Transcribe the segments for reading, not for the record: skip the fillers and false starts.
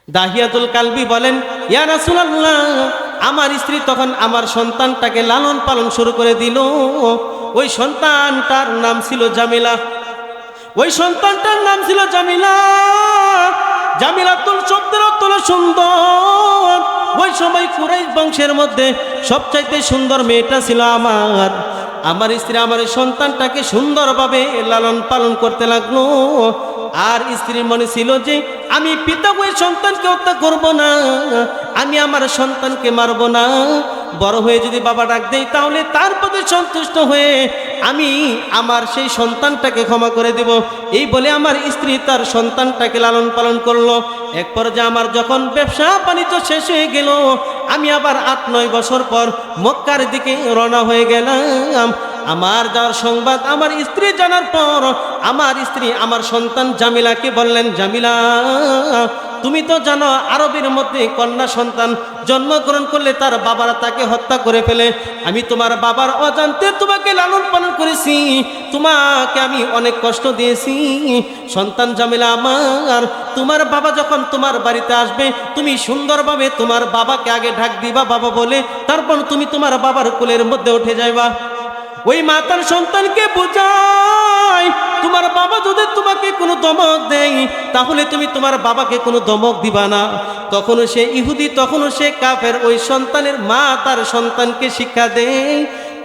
দাহিয়াতুল কালবি বলেন, ইয়া রাসূলুল্লাহ, আমার স্ত্রী তখন আমার সন্তানটাকে লালন পালন শুরু করে দিল। ওই সন্তানটার নাম ছিল জামিলা। ওই সন্তানটার নাম ছিল জামিলা। জামিলাতুল শব্দের অর্থ হলো সুন্দর। ওই সময় কুরাইশ বংশের মধ্যে সবচাইতে সুন্দর মেয়েটা ছিল আমার স্ত্রী আমার এই সন্তানটাকে সুন্দরভাবে লালন পালন করতে লাগলো। আর স্ত্রীর মনে ছিল যে আমি পিতা ওই সন্তানকে হত্যা করব না, আমি আমার সন্তানকে মারব না, বড় হয়ে যদি বাবা ডাক দেয় তাহলে তার প্রতি সন্তুষ্ট হয়ে আমি আমার সেই সন্তানটাকে ক্ষমা করে দেব। এই বলে আমার স্ত্রী তার সন্তানটাকে লালন পালন করলো। এক পর্যায়ে আমার যখন ব্যবসা বাণিজ্য শেষ হয়ে গেল, আমি আবার 8-9 বছর পর মক্কার দিকে রওনা হয়ে গেলাম। আমার যাওয়ার সংবাদ আমার স্ত্রী জানার পর আমার স্ত্রী আমার সন্তান জামিলাকে বললেন, জামিলা, তুমি তো জানো আরবের মধ্যে কন্যা সন্তান জন্মগ্রহণ করলে তার বাবারা তাকে হত্যা করে ফেলে। আমি তোমার বাবার অজান্তে তোমাকে লালন পালন করেছি, তোমাকে আমি অনেক কষ্ট দিয়েছি। সন্তান জামিলা আমার, তোমার বাবা যখন তোমার বাড়িতে আসবে তুমি সুন্দরভাবে তোমার বাবাকে আগে ঢাক দিবা বাবা বলে, তারপর তুমি তোমার বাবার কোলের মধ্যে উঠে যাইবা। ওই মাতার সন্তানকে বোঝায় তোমার বাবা যদি তোমাকে কোনো ধমক দেয় তাহলে তুমি তোমার বাবাকে কোনো ধমক দিবা না। তখনও সে ইহুদি, তখনও সে কাফের। ওই সন্তানের মা তার সন্তানকে শিক্ষা দেয়,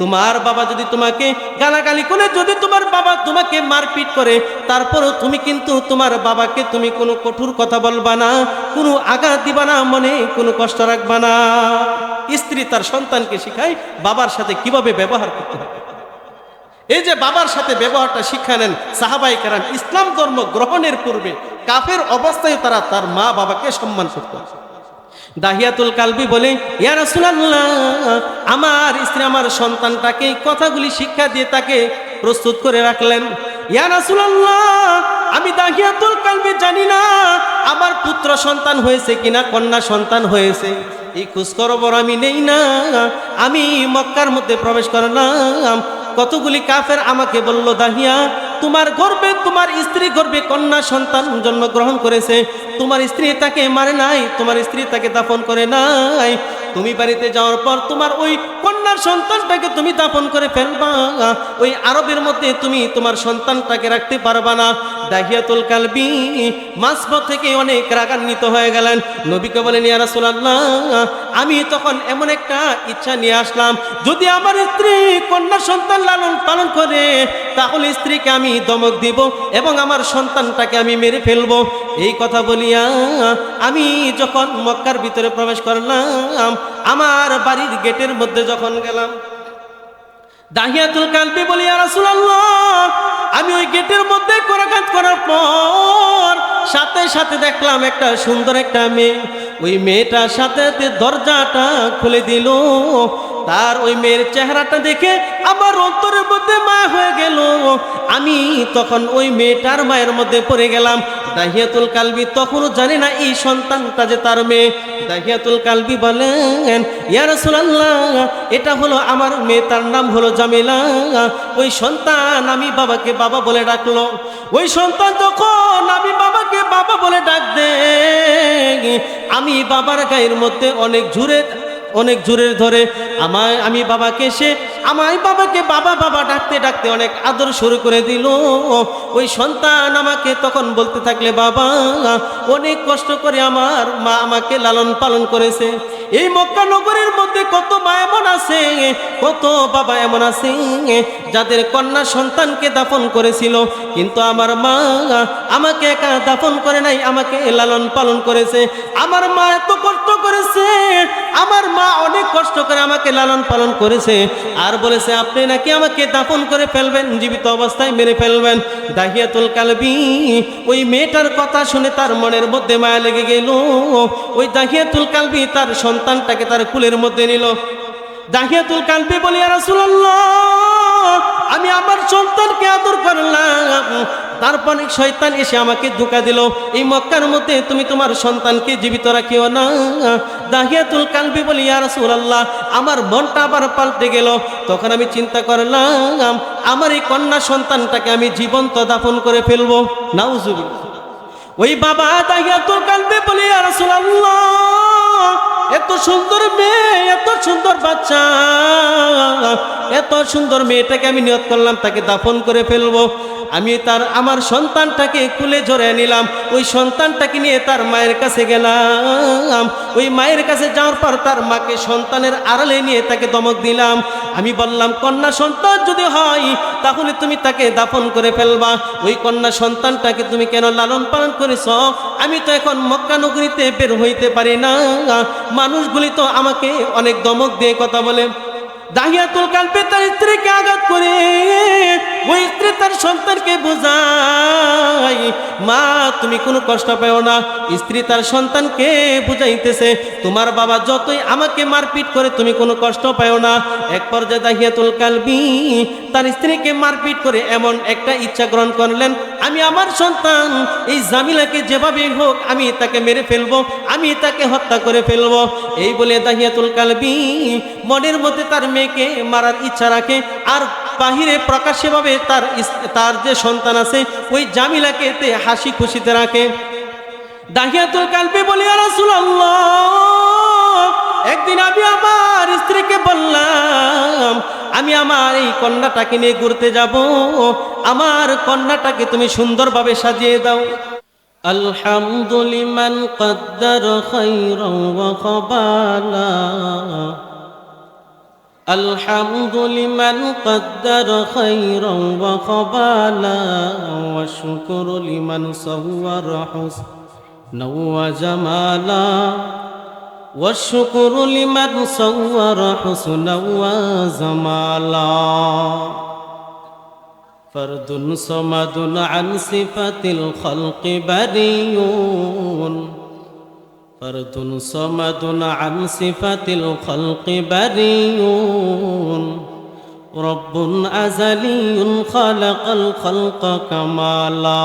তোমার বাবা যদি তোমাকে গালাগালি করে, যদি তোমার বাবা তোমাকে মারপিট করে, তারপরও তুমি কিন্তু তোমার বাবাকে তুমি কোনো কঠোর কথা বলবা না, কোনো আঘাত দিবা না, মনে কোনো কষ্ট রাখবা না। স্ত্রী তার সন্তানকে শিখায় বাবার সাথে কিভাবে ব্যবহার করতে হবে। এই যে বাবার সাথে ব্যবহারটা শিক্ষা নেন সাহাবায়ে কেরাম। ইসলাম ধর্ম গ্রহণের পূর্বে কাফের অবস্থায় তারা তার মা বাবাকে সম্মান করত। দাহিয়াতুল কালবি বলে, ইয়া রাসূলুল্লাহ, আমার স্ত্রী আমার সন্তানটাকে কথাগুলি শিক্ষা দিয়ে তাকে প্রস্তুত করে রাখলেন। ইয়া রাসূলুল্লাহ, আমি দাহিয়াতুল কালবি জানি না আমার পুত্র সন্তান হয়েছে কিনা কন্যা সন্তান হয়েছে, এই খোঁজখবর আমি নেই না। আমি মক্কার মধ্যে প্রবেশ করলাম, কতগুলি কাফের আমাকে বলল, দাহিয়া, তোমার গর্বে, তোমার স্ত্রী গর্বে কন্যা সন্তান জন্মগ্রহণ করেছে, তোমার স্ত্রী তাকে মারে নাই, তোমার স্ত্রী তাকে দাফন করে নাই। তুমি বাড়িতে যাওয়ার পর তোমার ওই কন্যার সন্তানটাকে তুমি দাফন করে ফেলবা, ওই আরবের মধ্যে তুমি তোমার সন্তানটাকে রাখতে পারবা না। দাহিয়াতুল কালবি মাঝপথ থেকে অনেক রাগান্বিত হয়ে গেলেন। নবীকে বলেন, ইয়া রাসূলুল্লাহ, আমি তখন এমন একটা ইচ্ছা নিয়ে আসলাম, যদি আমার স্ত্রী কন্যা সন্তান লালন পালন করে তাহলে স্ত্রীকে আমি ধমক দিব এবং আমার সন্তানটাকে আমি মেরে ফেলবো। এই কথা বলিয়া আমি যখন মক্কার ভিতরে প্রবেশ করলাম, আমার বাড়ির গেটের মধ্যে যখন গেলাম, দাহিয়াতুল কালবি বলি, ইয়া রাসূলুল্লাহ, আমি ওই গেটের মধ্যে করাঘাত করার পর সাথে সাথে দেখলাম একটা সুন্দর একটা মেয়ে। ওই মেয়েটার সাথে দরজাটা খুলে দিল। তার ওই মেয়ের চেহারাটা দেখে আমার অন্তরের মধ্যে মায়া হয়ে গেল। আমি তখন ওই মেয়েটার মায়ের মধ্যে পড়ে গেলাম। দাহিয়াতুল কালবি তখনও জানে না এই সন্তানটা যে তার মেয়ে। দাহিয়াতুল কালবি বলেন, ইয়া রাসূলুল্লাহ, এটা হলো আমার মেয়ে, তার নাম হলো জামিলা। ওই সন্তান আমি বাবাকে বাবা বলে ডাকলো। ওই সন্তান যখন আমি বাবাকে বাবা বলে ডাক দে, আমি বাবার গায়ের মধ্যে অনেক জোরে ধরে আমি বাবাকে বাবাকে বাবা বাবা ডাকতে ডাকতে অনেক আদর শুরু করে দিল। ওই সন্তান আমাকে তখন বলতে থাকলে, বাবা, অনেক কষ্ট করে আমার মা আমাকে লালন পালন করেছে। এই মক্কা নগরের মধ্যে কত মা এমন আছে, কত বাবা এমন আছে যাদের কন্যা সন্তানকে দাফন করেছিল, কিন্তু আমার মা আমাকে একা দাফন করে নাই, আমাকে লালন পালন করেছে। আমার মা এত কষ্ট করেছে, আমার মা অনেক কষ্ট করে আমাকে লালন পালন করেছে, আর বলেছে আপনি নাকি আমাকে দাফন করে ফেলবেন, জীবিত অবস্থায় মেরে ফেলবেন। দাহিয়াতুল কালবি ওই মেয়েটার কথা শুনে তার মনের মধ্যে মায়া লেগে গেল। ওই দাহিয়াতুল কালবি তার সন্তানটাকে তার কুলের মধ্যে নিল। দাহিয়াতুল কালবি বলে, ইয়া রাসূলুল্লাহ, আমি আমার সন্তানকে আদর করলাম, তারপর শয়তান এসে আমাকে ধোঁকা দিল। এই মক্কার মধ্যে তুমি তোমার সন্তানকে জীবিত রাখিও না। দাহিয়াতুল কালবি বলি, ইয়া রাসূলুল্লাহ, আমার মনটা আবার পাল্টে গেল। তখন আমি চিন্তা করলাম আমার এই কন্যা সন্তানটাকে আমি জীবন্ত দাফন করে ফেলবো। নাউজুবিল্লাহ। ওই বাবা দাহিয়াতুল কালবি বলি, ইয়া রাসূলুল্লাহ, সুন্দর বাচ্চা, এত সুন্দর মেয়েটাকে আমি নিয়ত করলাম তাকে দাফন করে ফেলবো। আমি আমার সন্তানটাকে কুলে ধরে নিলাম, ওই সন্তানটাকে নিয়ে তার মায়ের কাছে গেলাম। ওই মায়ের কাছে যাওয়ার পর তার মাকে সন্তানের আড়ালে নিয়ে তাকে ধমক দিলাম। আমি বললাম, কন্যা সন্তান যদি হয় তাহলে তুমি তাকে দাফন করে ফেলবা। ওই কন্যা সন্তানটাকে তুমি কেন লালন পালন করেছ? আমি তো এখন মক্কা নগরীতে বের হইতে পারি না, মানুষগুলি তো আমাকে অনেক ধমক দিয়ে কথা বলে। দাহিয়াতুল কালবে তার স্ত্রীকে আঘাত করে ওই স্ত্রী তার সন্তানকে বোঝায়, মা তুমি কোনো কষ্ট পেও না। স্ত্রী তার সন্তানকে বুঝাইতেছে, তোমার বাবা যতই আমাকে মারপিট করে তুমি কোনো কষ্ট পেও না। এক পর্যায়ে দাহিয়াতুল কালবি তার স্ত্রীকে মারপিট করে এমন একটা ইচ্ছা গ্রহণ করলেন, আমি আমার সন্তান এই জামিলাকে যেভাবে হোক আমি তাকে মেরে ফেলবো, আমি তাকে হত্যা করে ফেলবো। এই বলে দাহিয়াতুল কালবি মনের মধ্যে তার মেয়েকে মারার ইচ্ছা রাখে, আর বাহিরে প্রকাশ্যভাবে তার যে সন্তান আছে ওই জামিলাকে হাসি খুশিতে রাখে। দাহিয়াতুল কালবি বলে, ইয়া রাসূলুল্লাহ, একদিন আমি আমার স্ত্রীকে বললাম আমি আমার এই কন্যাটাকে নিয়ে ঘুরতে যাব, আমার কন্যাটাকে তুমি সুন্দরভাবে সাজিয়ে দাও। আলহামদুলিমান কদ্দার খায়রান ওয়া কবালা, আলহামদুলিমান কদ্দার খায়রান ওয়া কবালা, ওয়া শুকরু লিমান সাওয়ারা হুসনান ওয়া জামালা, ওয়া শুকরু লিমান সাওয়ারা হুসনান ওয়া জামালা। ফরদুন সামাদুন আন সিফাতিল খালকি বারিয়ুন, ফরদুন সামাদুন আন সিফাতিল খালকি বারিয়ুন, রব্বুন আযালিয়ুন খালাকাল খালকা কামালা,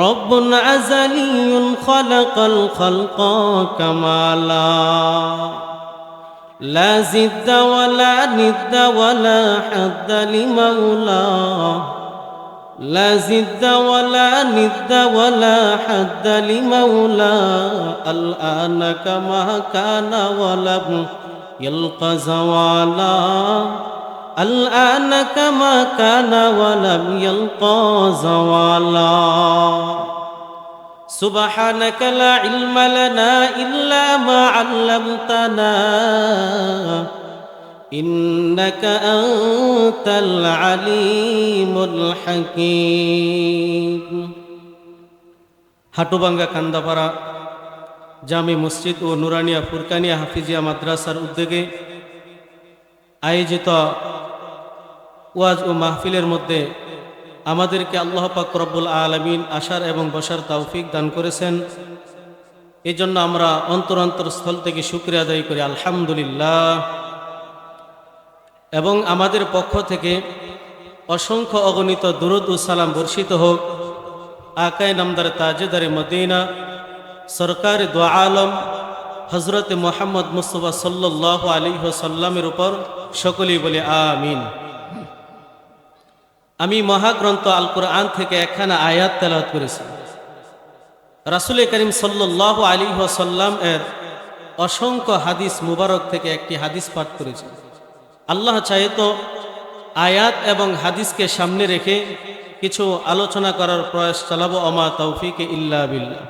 রব্বুন আযালিয়ুন খালাকাল খালকা কামালা। لا زد ولا ند ولا حد لمولاه، لا زد ولا ند ولا حد لمولاه، الآن كما كان ولم يلق زوالا، الآن كما كان ولم يلق زوالا। سبحانك لا علم لنا إلا ما علمتنا إنك أنت العليم الحكيم। হাটুভাঙ্গা কান্দাপাড়া জামে মসজিদ ও নুরানিয়া ফুরকানিয়া হাফিজিয়া মাদ্রাসার উদ্যোগে আয়োজিত ওয়াজ ও মাহফিলের মধ্যে আমাদেরকে আল্লাহ পাক রব্বুল আলামিন আসার এবং বসার তৌফিক দান করেছেন। এই জন্য আমরা অন্তরস্থল থেকে শুকরিয়া আদায় করি, আলহামদুলিল্লাহ। এবং আমাদের পক্ষ থেকে অসংখ্য অগণিত দুরূদ ও সালাম বর্ষিত হোক আকায়ে নামদার তাজেদারে মদিনা সরকার দু আলম হযরত মুহাম্মদ মুস্তাফা সাল্লাল্লাহু আলাইহি ওয়াসাল্লামের উপর। সকলেই বলে আমিন। আমি মহাগ্রন্থ আল কুরআন থেকে একখানা আয়াত তেলাওয়াত করেছি। রাসূল করিম সাল্লাল্লাহু আলাইহি ওয়াসাল্লাম এর অসংখ্য হাদিস মুবারক থেকে একটি হাদিস পাঠ করেছি। আল্লাহ চাহে তো আয়াত এবং হাদিসকে সামনে রেখে কিছু আলোচনা করার প্রয়াস চালাবো। আমা তৌফিকে ইল্লা বিল্লাহ।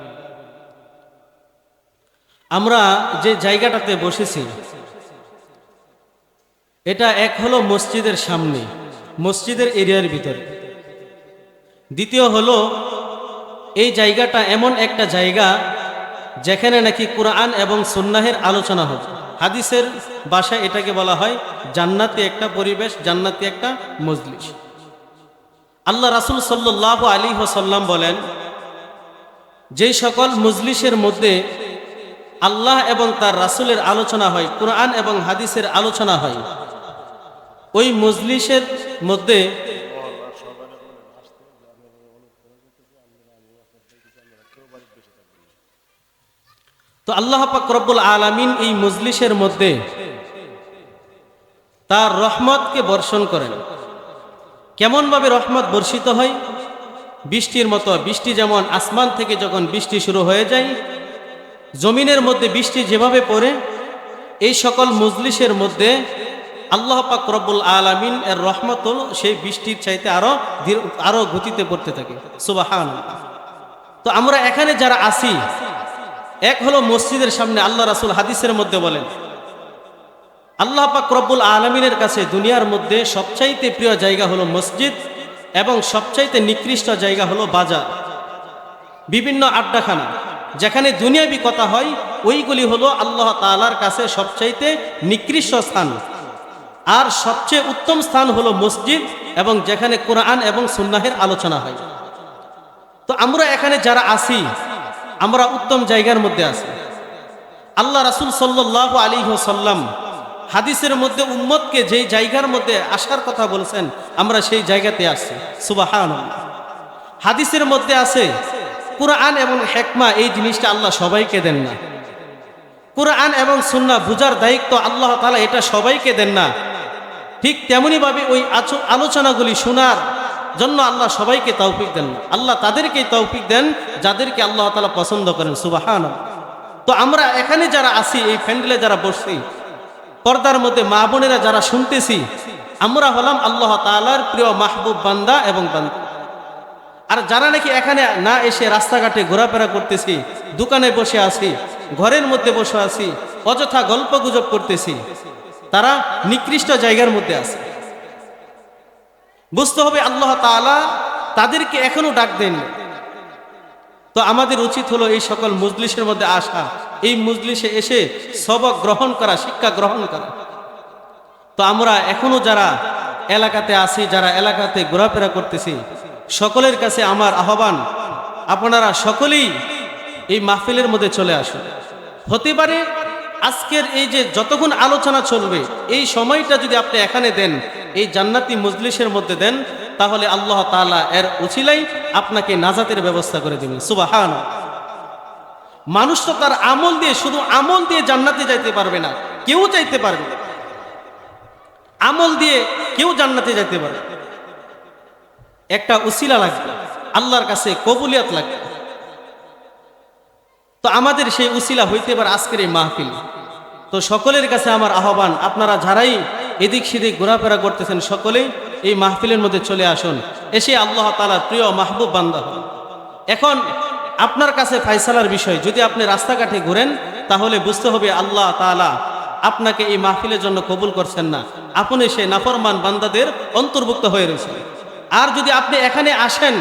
আমরা যে জায়গাটাতে বসেছি এটা এক হলো মসজিদের সামনে, মসজিদের এরিয়ার ভিতরে। দ্বিতীয় হলো এই জায়গাটা এমন একটা জায়গা যেখানে নাকি কুরআন এবং সুন্নাহের আলোচনা হবে। হাদিসের ভাষায় এটাকে বলা হয় জান্নাতি একটা পরিবেশ, জান্নাতি একটা মজলিস। আল্লাহ রাসূল সাল্লাল্লাহু আলাইহি ওয়াসাল্লাম বলেন, যেই সকল মজলিসের মধ্যে আল্লাহ এবং তার রাসূলের আলোচনা হয়, কুরআন এবং হাদিসের আলোচনা হয়, ওই মজলিসের মধ্যে তো আল্লাহ পাক রব্বুল আলামিন এই মজলিসের মধ্যে তার রহমতকে বর্ষণ করেন। কেমন ভাবে রহমত বর্ষিত হয়? বৃষ্টির মতো। বৃষ্টি যেমন আসমান থেকে যখন বৃষ্টি শুরু হয়ে যায়, জমিনের মধ্যে বৃষ্টি যেভাবে পড়ে, এই সকল মজলিসের মধ্যে আল্লাহ পাক রব্বুল আলামিন এর রহমত সেই বৃষ্টির চাইতে আরো গতিতে পড়তে থাকে সুবহানাল্লাহ। তো আমরা এখানে যারা আসি, এক হলো মসজিদের সামনে, আল্লাহ রাসূল হাদিসের মধ্যে বলেন আল্লাহ পাক রব্বুল আলামিনের কাছে দুনিয়ার মধ্যে সবচাইতে প্রিয় জায়গা হলো মসজিদ এবং সবচাইতে নিকৃষ্ট জায়গা হলো বাজার, বিভিন্ন আড্ডাখানা যেখানে দুনিয়াবি কথা হয়, ওইগুলি হলো আল্লাহ তাআলার কাছে সবচাইতে নিকৃষ্ট স্থান। আর সবচেয়ে উত্তম স্থান হলো মসজিদ এবং যেখানে কোরআন এবং সুন্নাহের আলোচনা হয়। তো আমরা এখানে যারা আছি, আমরা উত্তম জায়গার মধ্যে আছি। আল্লাহ রাসূল সাল্লাল্লাহু আলাইহি ওয়াসাল্লাম হাদিসের মধ্যে উম্মতকে যেই জায়গার মধ্যে আসার কথা বলেছেন, আমরা সেই জায়গাতে আসছি সুবহানাল্লাহ। হাদিসের মধ্যে আছে কুরআন এবং হিকমা এই জিনিসটা আল্লাহ সবাইকে দেন না। কুরআন এবং সুন্নাহ বুঝার দায়িত্ব আল্লাহ তাআলা এটা সবাইকে দেন না। ঠিক তেমনি ভাবে ওই আলোচনাগুলি শোনার জন্য আল্লাহ সবাইকে তৌফিক দেন না। আল্লাহ তাদেরকেই তৌফিক দেন যাদেরকে আল্লাহ তাআলা পছন্দ করেন সুবহানাল্লাহ। তো আমরা এখানে যারা আছি, এই প্যান্ডেলে যারা বসছি, পর্দার মধ্যে মা বোনেরা যারা শুনতেছি, আমরা হলাম আল্লাহ তাআলার প্রিয় মাহবুব বান্দা এবং বান্দা। আর যারা নাকি এখানে না এসে রাস্তাঘাটে ঘোরাফেরা করতেছি, দোকানে বসে আছি, ঘরের মধ্যে বসে আছি, অযথা গল্প গুজব করতেছি, তারা নিকৃষ্ট জায়গার মধ্যে আছে। বুঝতে হবে আল্লাহ তাআলা তাদেরকে এখনো ডাক দেন। তো আমাদের উচিত হলো এই সকল মজলিসের মধ্যে আসা, এই মজলিসে এসে সবক গ্রহণ করা, শিক্ষা গ্রহণ করা। তো আমরা এখনো যারা এলাকাতে আছি, যারা এলাকাতে ঘোরাফেরা করতেছি, সকলের কাছে আমার আহ্বান, আপনারা সকলেই এই মাহফিলের মধ্যে চলে আসুন। হতে পারে আজকের এই যে যতক্ষণ আলোচনা চলবে, এই সময়টা যদি আপনি এখানে দেন, এই জান্নাতি মজলিসের মধ্যে দেন, তাহলে আল্লাহ তাআলা এর উছিলাই আপনাকে নাজাতের ব্যবস্থা করে দিবেন সুবহানাল্লাহ। মানুষ তো তার আমল দিয়ে, শুধু আমল দিয়ে জান্নাতে যাইতে পারবে না, কেউ যাইতে পারবে না। আমল দিয়ে কেউ জান্নাতে যাইতে পারবে, একটা উসিলা লাগবে, আল্লাহর কাছে কবুলিয়ত লাগবে। তো আমাদের সেই উসিলা হইতে পারে আজকের এই মাহফিল। তো সকলের কাছে আমার আহ্বান, আপনারা যারাই এদিক সেদিক ঘোরাফেরা করতেছেন, সকলেই এই মাহফিলের মধ্যে চলে আসুন, এসে আল্লাহ তাআলার প্রিয় মাহবুব বান্দা হন। এখন আপনার কাছে ফায়সালার বিষয়, যদি আপনি রাস্তাঘাটে ঘুরেন, তাহলে বুঝতে হবে আল্লাহ তাআলা আপনাকে এই মাহফিলের জন্য কবুল করছেন না, আপনি সেই নাফরমান বান্দাদের অন্তর্ভুক্ত হয়ে রয়েছেন। আর যদি আপনি এখানে আসেন,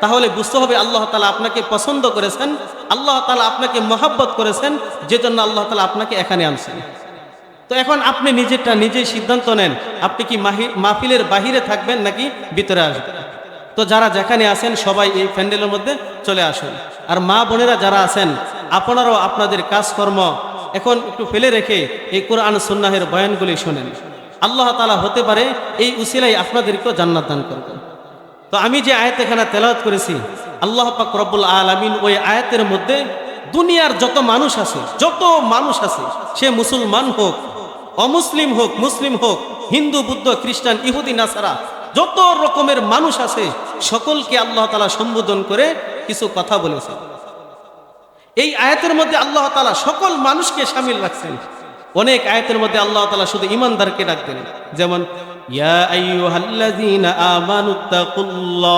তাহলে বুঝতে হবে আল্লাহ তাআলা আপনাকে পছন্দ করেছেন, আল্লাহ তাআলা আপনাকে মহব্বত করেছেন, যে জন্য আল্লাহ তাআলা আপনাকে এখানে আনছেন। তো এখন আপনি নিজেরটা নিজেই সিদ্ধান্ত নেন, আপনি কি মাহফিলের বাহিরে থাকবেন নাকি ভিতরে আসবেন। তো যারা যেখানে আছেন সবাই এই প্যান্ডেলের মধ্যে চলে আসুন। আর মা বোনেরা যারা আছেন, আপনারাও আপনাদের কাজকর্ম এখন একটু ফেলে রেখে এই কোরআন সুন্নাহের বয়ানগুলি শোনেন। আল্লাহ তাআলা হতে পারে এই উসিলাই আপনাদেরকেও জান্নাত দান করবেন। তো আমি যে আয়াত এখানে তেলাওয়াত করেছি, আল্লাহ পাক রব্বুল আলামিন ওই আয়াতের মধ্যে দুনিয়ার যত মানুষ আছে, সে মুসলমান হোক, অমুসলিম হোক, মুসলিম হোক, হিন্দু, বুদ্ধ, খ্রিস্টান, ইহুদি, নাসারা, যত রকমের মানুষ আছে, সকলকে আল্লাহ তাআলা সম্বোধন করে কিছু কথা বলেছেন। এই আয়াতের মধ্যে আল্লাহ তাআলা সকল মানুষকে শামিল রাখছেন। অনেক আয়াতের মধ্যে আল্লাহ তাআলা শুধু ঈমানদারকে ডাক দেন, যেমন ইয়া আইয়ুহাল্লাযীনা আমানুত্তাকুল্লাহ।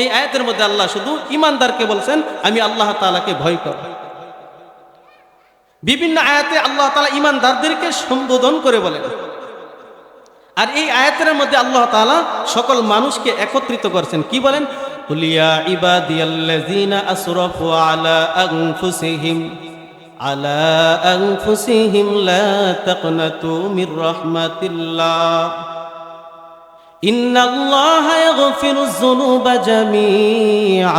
এই আয়াতের মধ্যে আল্লাহ শুধু ঈমানদারকে বলছেন আমি আল্লাহ তাআলাকে ভয় করব। বিভিন্ন আয়াতে আল্লাহ তাআলা ঈমানদারদেরকে সম্বোধন করে বলেন। আর এই আয়াতের মধ্যে আল্লাহ তাআলা সকল মানুষকে একত্রিত করেছেন, কি বলেন? কুল ইয়া ইবাদিয়াল্লাযীনা আসরাফু আলা আনফুসিহিম লা তাকনাতু মির রাহমাতিল্লাহ ইন্নাল্লাহা ইয়াগফিরুয যুনুবা জামিআ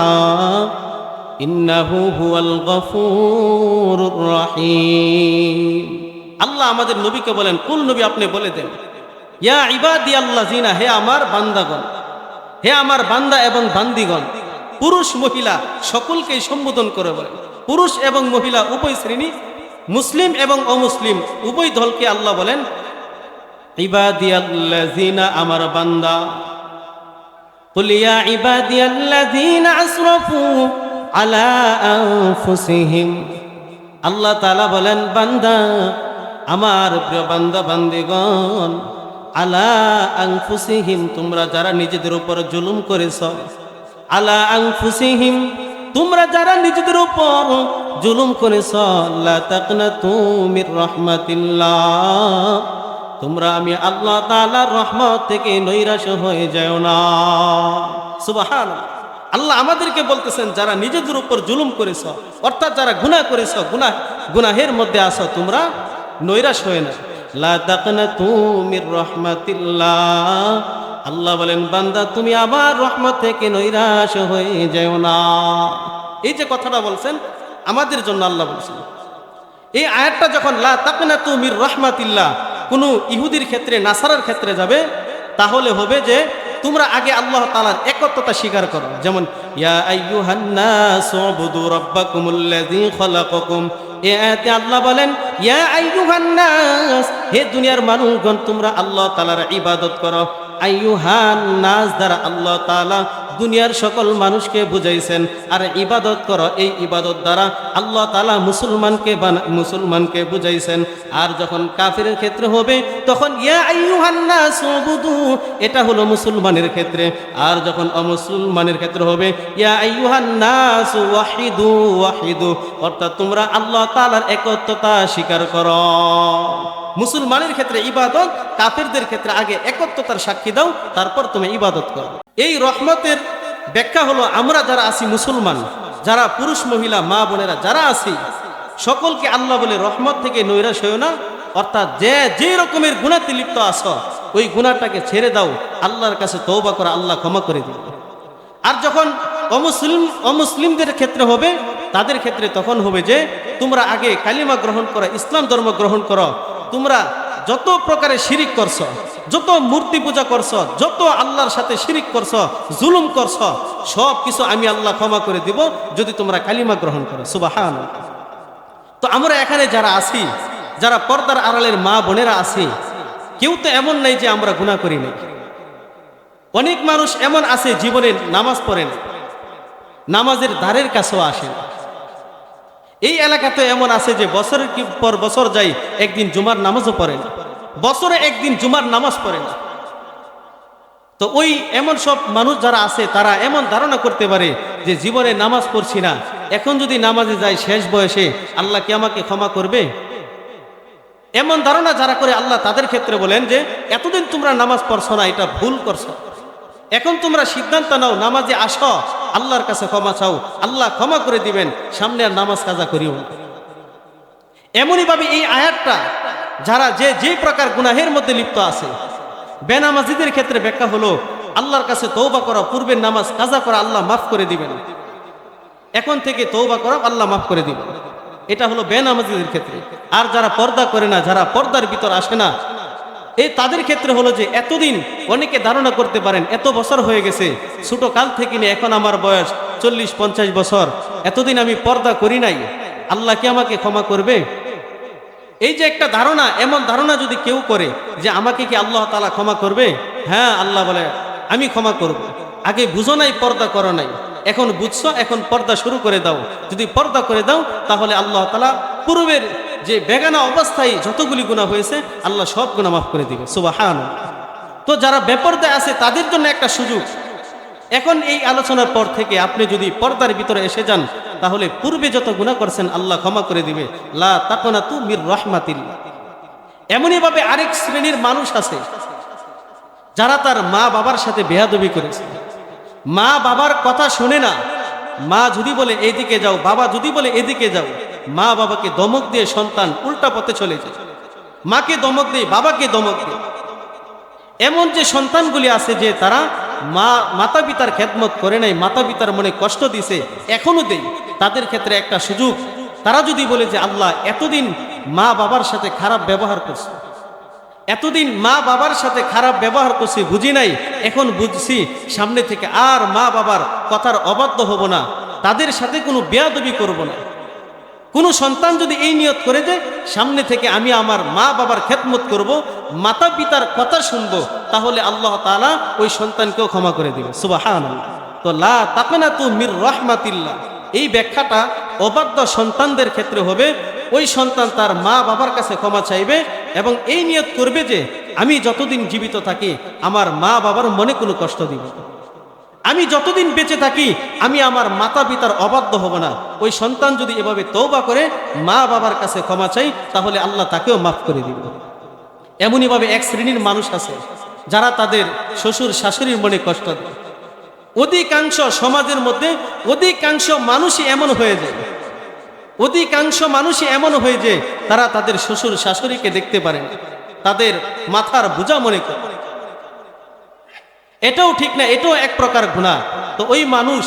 ইন্নাহু হুয়াল গফুরুর রহিম। আল্লাহ আমাদের নবীকে বলেন, কুল নবী আপনি বলে দেন, ইয়া ইবাদিয়াল্লাযীনা, হে আমার বান্দাগণ, হে আমার বান্দা এবং বান্দিগণ, পুরুষ মহিলা সকলকেই সম্বোধন করে বলেন। পুরুষ এবং মহিলা উভয় শ্রেণী, মুসলিম এবং অমুসলিম উভয় দলকে আল্লাহ বলেন ইবাদিয়াল্লাযীনা, আমার বান্দা। কুল ইয়া ইবাদিয়াল্লাযীনা আসরাফু আলা আনফুসিহিম, আল্লাহ তাআলা বলেন বান্দা আমার প্রিয় বান্দা বান্দিগণ, আলা আনফুসিহিম, তোমরা যারা নিজেদের উপর জুলুম করেছ, আলা আনফুসিহিম, তোমরা যারা নিজেদের উপর জুলুম করেছ, লা তাকনাতু মির রাহমাতিল্লাহ, তোমরা আমি আল্লাহ তাআলার রহমত থেকে নৈরাশ হয়ে যাও না। সুবহানাল্লাহ। আল্লাহ আমাদেরকে বলতেছেন যারা নিজেদের উপর জুলুম করেছ, অর্থাৎ যারা গুনাহ করেছ, গুনাহের মধ্যে আছো, তোমরা নৈরাশ হয়ে না। লা তাকনাতু মির রাহমাতিল্লাহ, আল্লাহ বলেন বান্দা তুমি আমার রহমত থেকে নৈরাশ হয়ে যাও না। এই যে কথাটা বলছেন আমাদের জন্য আল্লাহ বলছেন, এই আয়াতটা যখন লা তাকনাতু মির রাহমাতিল্লাহ কোন ইহুদির ক্ষেত্রে, নাসারার ক্ষেত্রে যাবে, তাহলে হবে যে তোমরা আগে আল্লাহ তাআলার একত্বতা স্বীকার করো। যেমন ইয়া আইয়ুহান নাস উবুদু রাব্বাকুমুল্লাযী খালাকাকুম, এই আয়াতে আল্লাহ বলেন ইয়া আইয়ুহান নাস, হে দুনিয়ার মানুষগণ তোমরা আল্লাহ তাআলার ইবাদত করো। আইয়ুহান নাস দ্বারা আল্লাহ তাআলা দুনিয়ার সকল মানুষকে বুঝাইছেন, আর ইবাদত করো, এই ইবাদত দ্বারা আল্লাহ তাআলা মুসলমানকে বুঝাইছেন। আর যখন কাফিরের ক্ষেত্রে হবে তখন ইয়া আইয়ুহান নাস উবুদু, এটা হলো মুসলমানের ক্ষেত্রে। আর যখন অমুসলমানের ক্ষেত্রে হবে ইয়া আইয়ুহান নাস ওয়াহিদু ওয়াহিদু, অর্থাৎ তোমরা আল্লাহ তাআলার একত্বতা স্বীকার করো। মুসলমানের ক্ষেত্রে ইবাদত, কাফিরদের ক্ষেত্রে আগে একত্বতার সাক্ষী দাও, তারপর তুমি ইবাদত করো। এই রহমতের ব্যাখ্যা হলো আমরা যারা আছি মুসলমান, যারা পুরুষ মহিলা মা বোনেরা যারা আছি, সকলকে আল্লাহ বলে রহমত থেকে নৈরাশ হইও না। অর্থাৎ যে রকমের গুনাহতে লিপ্ত আছো, ওই গুনাহটাকে ছেড়ে দাও, আল্লাহর কাছে তওবা করো, আল্লাহ ক্ষমা করে দিবে। আর যখন অমুসলিমদের ক্ষেত্রে হবে, তাদের ক্ষেত্রে তখন হবে যে তোমরা আগে কালিমা গ্রহণ করো, ইসলাম ধর্ম গ্রহণ করো। তোমরা যত প্রকারের শিরিক করছো, যত মূর্তি পূজা করছো, যত আল্লাহর সাথে শিরিক করছো, জুলুম করছো, সব কিছু আমি আল্লাহ ক্ষমা করে দিব যদি তোমরা কালিমা গ্রহণ করো। সুবহানাল্লাহ। তো আমরা এখানে যারা আছি, যারা পর্দার আড়ালের মা বোনেরা আছি, কেউ তো এমন নাই যে আমরা গুনাহ করি নাই। অনেক মানুষ এমন আছে জীবনে নামাজ পড়েন, নামাজের ধারের কাছেও আসেন। এই এলাকাতে এমন আছে যে বছরের পর বছর যাই, একদিন জুমার নামাজও পড়েন, বছরে একদিন জুমার নামাজ পড়েন। তো ওই এমন সব মানুষ যারা আছে, তারা এমন ধারণা করতে পারে যে জীবনে নামাজ পড়ছি না, এখন যদি নামাজে যাই শেষ বয়সে আল্লাহ কি আমাকে ক্ষমা করবে? এমন ধারণা যারা করে, আল্লাহ তাদের ক্ষেত্রে বলেন যে এতদিন তোমরা নামাজ পড়ছো না, এটা ভুল করছো। এখন তোমরা সিদ্ধান্ত নাও, নামাজে আসো, আল্লাহর কাছে ক্ষমা চাও, আল্লাহ ক্ষমা করে দিবেন, সামনে আর নামাজ কাজা করিও না। এমনই ভাবে এই আয়াতটা যারা যে প্রকার গুনাহের মধ্যে লিপ্ত আছে, বেনামাজিদের ক্ষেত্রে ব্যাখ্যা হলো আল্লাহর কাছে তওবা করা, পূর্বের নামাজ কাজা করা, আল্লাহ মাফ করে দিবেন। এখন থেকে তওবা করা, আল্লাহ মাফ করে দিবেন। এটা হলো বেনামাজিদের ক্ষেত্রে। আর যারা পর্দা করে না, যারা পর্দার ভিতর আসে না, এই তাদের ক্ষেত্রে হলো যে এতদিন অনেকে ধারণা করতে পারেন এত বছর হয়ে গেছে, ছোট কাল থেকে নিয়ে এখন আমার বয়স 40-50 বছর, এতদিন আমি পর্দা করি নাই, আল্লাহ কি আমাকে ক্ষমা করবে? এই যে একটা ধারণা, এমন ধারণা যদি কেউ করে যে আমাকে কি আল্লাহ তাআলা ক্ষমা করবে? হ্যাঁ, আল্লাহ বলে আমি ক্ষমা করব। আগে বুঝো নাই, পর্দা করো নাই, এখন বুঝছো, এখন পর্দা শুরু করে দাও। যদি পর্দা করে দাও তাহলে আল্লাহ তাআলা পূর্বের যে বেগানা অবস্থায় যতগুলি গুনাহ হয়েছে আল্লাহ সব গুনাহ মাফ করে দিবে। সুবহানাল্লাহ। তো যারা বেপরদায় আছে তাদের জন্য একটা সুযোগ, এখন এই আলোচনার পর থেকে আপনি যদি পর্দার ভিতরে এসে যান, তাহলে পূর্বে যত গুনাহ করছেন আল্লাহ ক্ষমা করে দিবে। লা তাকনাতু মির রাহমাতিল্লাহ। এমনই ভাবে আরেক শ্রেণীর মানুষ আছে যারা তার মা বাবার সাথে বেয়াদবি করেছে, মা বাবার কথা শুনে না। মা যদি বলে এইদিকে যাও, বাবা যদি বলে এদিকে যাও, মা বাবাকে দমক দিয়ে সন্তান উল্টা পথে চলে যায়। মাকে দমক দেয়, বাবাকে দমক দেয়। এমন যে সন্তানগুলি আছে যে তারা মাতা পিতার খেদমত করে নাই, মাতা পিতার মনে কষ্ট দিছে, এখনো দেয়, তাদের ক্ষেত্রে একটা সুযোগ। তারা যদি বলে যে আল্লাহ এতদিন মা বাবার সাথে খারাপ ব্যবহার করছে, এতদিন মা বাবার সাথে খারাপ ব্যবহার করছি, বুঝি নাই, এখন বুঝছি, সামনে থেকে আর মা বাবার কথার অবাধ্য হব না, তাদের সাথে কোনো বেয়াদবি করব না। কোনো সন্তান যদি এই নিয়ত করে যে সামনে থেকে আমি আমার মা বাবার খেদমত করব, মাতা পিতার কথা শুনবো, তাহলে আল্লাহ তাআলা ওই সন্তানকেও ক্ষমা করে দিবে। সুবহানাল্লাহ। তো লা তাকনাতু মির রাহমাতিল্লাহ, এই ব্যাখ্যাটা অবাধ্য সন্তানদের ক্ষেত্রে হবে, ওই সন্তান তার মা বাবার কাছে ক্ষমা চাইবে এবং এই নিয়ত করবে যে আমি যতদিন জীবিত থাকি আমার মা বাবার মনে কোনো কষ্ট দিব না। আমি যতদিন বেঁচে থাকি আমি আমার মাতা পিতার অবাধ্য হব না। ওই সন্তান যদি এভাবে তওবা করে মা বাবার কাছে ক্ষমা চাই তাহলে আল্লাহ তাকেও মাফ করে দিবে। এমনইভাবে এক শ্রেণীর মানুষ আছে যারা তাদের শ্বশুর শাশুড়ির মনে কষ্ট দেয়। অধিকাংশ সমাজের মধ্যে অধিকাংশ মানুষই এমন হয়ে যায়, অধিকাংশ মানুষই এমন হয়ে যে তারা তাদের শ্বশুর শাশুড়িকে দেখতে পারে না, তাদের মাথার বোঝা মনে করে। এটাও ঠিক না, এটাও এক প্রকার গুনাহ। তো ওই মানুষ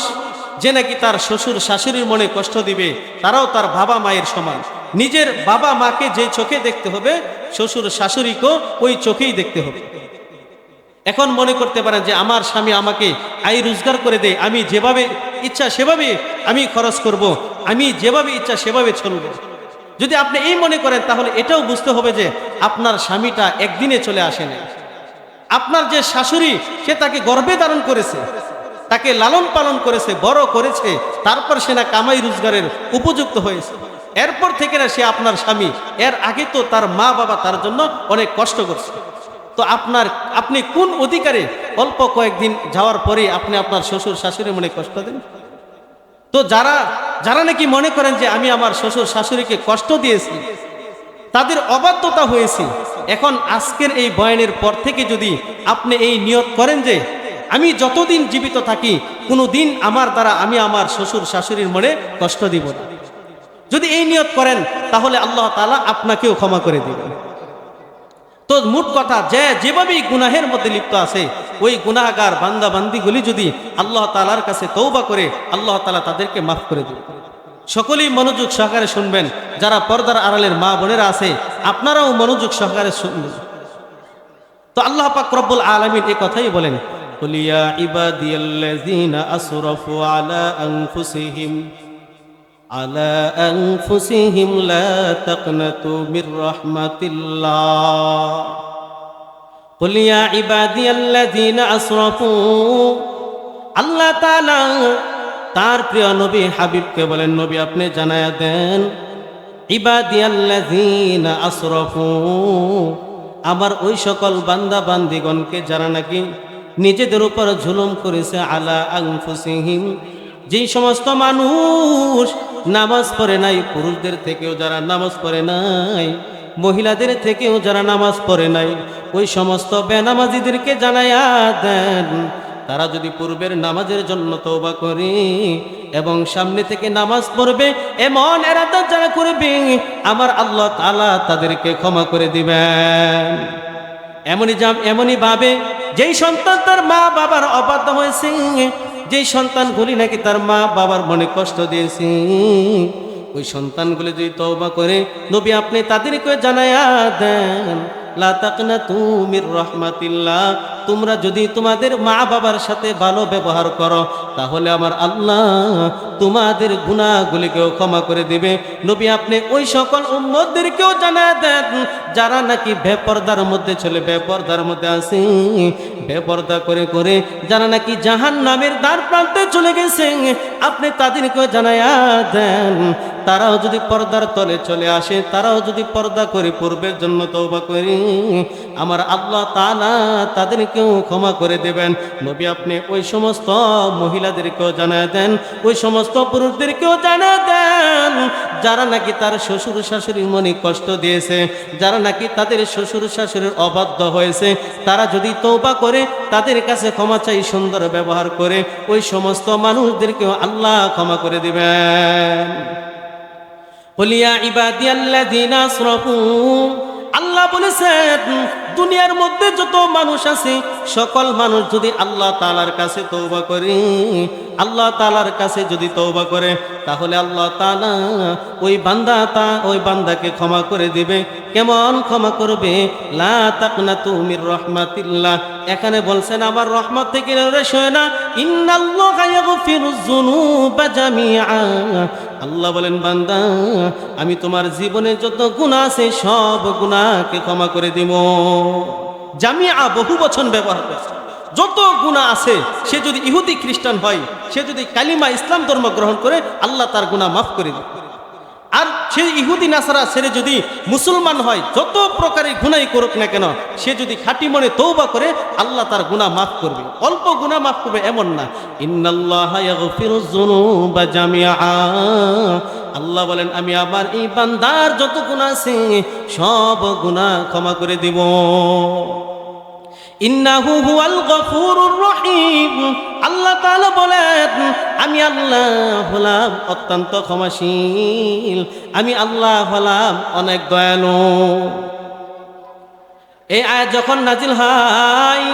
যে নাকি তার শ্বশুর শাশুড়ির মনে কষ্ট দিবে তারাও তার বাবা মায়ের সমান। নিজের বাবা মাকে যে চোখে দেখতে হবে শ্বশুর শাশুড়িকেও ওই চোখেই দেখতে হবে। এখন মনে করতে পারেন যে আমার স্বামী আমাকে আয় রোজগার করে দেয়, আমি যেভাবে ইচ্ছা সেভাবে আমি খরচ করব, আমি যেভাবে ইচ্ছা সেভাবে চলব। যদি আপনি এই মনে করেন তাহলে এটাও বুঝতে হবে যে আপনার স্বামীটা একদিনে চলে আসে না। আপনার যে শাশুড়ি সে তাকে গর্ভে ধারণ করেছে, তাকে লালন পালন করেছে, বড় করেছে, তারপর সে না কামাই রোজগারের উপযুক্ত হয়েছে, এরপর থেকে না সে আপনার স্বামী। এর আগে তো তার মা বাবা তার জন্য অনেক কষ্ট করছে। তো আপনি কোন অধিকারে অল্প কয়েকদিন যাওয়ার পরে আপনি আপনার শ্বশুর শাশুড়ির মনে কষ্ট দেন? তো যারা নাকি মনে করেন যে আমি আমার শ্বশুর শাশুড়িকে কষ্ট দিয়েছি, তাদের অবাধ্যতা হয়েছে, এখন আজকের এই বয়ানের পর থেকে যদি আপনি এই নিয়ত করেন যে আমি যতদিন জীবিত থাকি কোনো দিন আমার দ্বারা আমি আমার শ্বশুর শাশুড়ির মনে কষ্ট দিব না, যদি এই নিয়ত করেন তাহলে আল্লাহ তাআলা আপনাকেও ক্ষমা করে দিবেন। তো মোট কথা যেভাবেই গুনাহের মধ্যে লিপ্ত আছে ওই গুনাহগার বান্দা বান্দিগুলি যদি আল্লাহ তাআলার কাছে তওবা করে আল্লাহ তাআলা তাদেরকে মাফ করে দিবেন। সকলেই মনোযোগ সহকারে শুনবেন, যারা পর্দার আড়ালের মা বোনেরা আছে আপনারাও মনোযোগ সহকারে শুনবেন। তো আল্লাহ পাক রব্বুল আলামিন এই কথাই বলেন, কুল ইয়া ইবাদিয়াল্লাযীনা আসরাফু আলা আনফুসিহিম লা তাকনাতু মির রাহমাতিল্লাহ। কুল ইয়া ইবাদিয়াল্লাযীনা আসরাফু, আল্লাহ তাআলা তার প্রিয় নবী হাবিবকে বলেন, নবী আপনি জানায়া দেন, ইবাদিয়াল্লাযীনা আসরাফু, আমার ওই সকল বান্দা বান্দিগণকে যারা নাকি নিজেদের উপর জুলুম করেছে, আলা আনফুসিহিম, যেই সমস্ত মানুষ নামাজ পড়ে নাই, পুরুষদের থেকেও যারা নামাজ পড়ে নাই, মহিলাদের থেকেও যারা নামাজ পড়ে নাই, ওই সমস্ত বেনামাজিদেরকে জানায়া দেন তারা যদি পূর্বের নামাজের জন্য তওবা করে এবং সামনে থেকে নামাজ পড়বে এমন এরাদা যারা করবে আমার আল্লাহ তাআলা তাদেরকে ক্ষমা করে দিবেন। এমনই ভাবে যেই সন্তান তার মা বাবার অবাধ্য হয়েছে, যেই সন্তানগুলি নাকি তার মা বাবার মনে কষ্ট দিয়েছে, ওই সন্তানগুলি যদি তওবা করে নবী আপনি তাদেরকে জানায়া দেন, লা তাকনাতু মির রাহমাতিল্লাহ, তোমরা যদি তোমাদের মা বাবার সাথে ভালো ব্যবহার করো তাহলে আমার আল্লাহ তোমাদের গুনাহগুলিকেও ক্ষমা করে দিবে। নবী আপনি ওই সকল উম্মতদেরকেও জানায়া দেন যারা নাকি বেপরদার মধ্যে চলে, বেপরদার মধ্যে আছে, বেপরদা করে করে যারা নাকি জাহান্নামের দ্বার প্রান্তে চলে গেছে, আপনি তাদেরকেও জানায়া দেন তারাও যদি পর্দার তলে চলে আসে, তারাও যদি পর্দা করে পূর্বের জন্য তওবা করে আমার আল্লাহ তাআলা তাদেরকেও ক্ষমা করে দেবেন। নবী আপনি ওই সমস্ত মহিলাদেরকেও জানায় দেন, ওই সমস্ত পুরুষদেরকেও জানায় দেন যারা নাকি তার শ্বশুর শাশুড়ির মনে কষ্ট দিয়েছে, যারা নাকি তাদের শ্বশুর শাশুড়ির অবাধ্য হয়েছে, তারা যদি তওবা করে তাদের কাছে ক্ষমা চাই, সুন্দর ব্যবহার করে ওই সমস্ত মানুষদেরকেও আল্লাহ ক্ষমা করে দিবেন। কুল ইয়া ইবাদিয়াল্লাযীনা আসরাফু, আল্লাহ বলেছেন দুনিয়ার মধ্যে যত মানুষ আছে সকল মানুষ যদি আল্লাহ তাআলার কাছে তওবা করে, আল্লাহ তাআলার কাছে যদি তওবা করে তাহলে আল্লাহ তাআলা ওই বান্দাকে ক্ষমা করে দিবে। কেমন ক্ষমা করবে? লা তাকনাতু মির রাহমাতিল্লাহ, এখানে বলছেন আমার রহমত থেকে নিরাশ হয় না, ইন্নাল্লাহা ইয়াগফিরুয যুনুবা জামিআ, আল্লাহ বলেন বান্দা আমি তোমার জীবনে যত গুনাহ আছে সব গুনাহকে ক্ষমা করে দিব। জামিআ বহু বচন ব্যবহার করেছে, যত গুনাহ আছে সে যদি ইহুদি খ্রিস্টান হয়, সে যদি কালিমা ইসলাম ধর্ম গ্রহণ করে আল্লাহ তার গুনাহ মাফ করে দিবে। আর সে ইহুদি নাসারা ছেড়ে যদি মুসলমান হয়, যত প্রকারের গুনাই করুক না কেন, সে যদি খাঁটি মনে তওবা করে, আল্লাহ তার গুনাহ মাফ করবে। অল্প গুনাহ মাফ করবে এমন না। ইন্নাল্লাহা ইয়াগফিরুয যুনুবা জামিআ, আল্লাহ বলেন আমি আমার এই বান্দার যত গুনাহ আছে সব গুনাহ ক্ষমা করে দিব। ইন্নাহু হুয়াল গফুরুর রহিম, আল্লাহ তাআলা বলেন আমি আল্লাহ হলাম অত্যন্ত ক্ষমাশীল, আমি আল্লাহ হলাম অনেক দয়ালু। এই আয়াত যখন নাজিল হয়,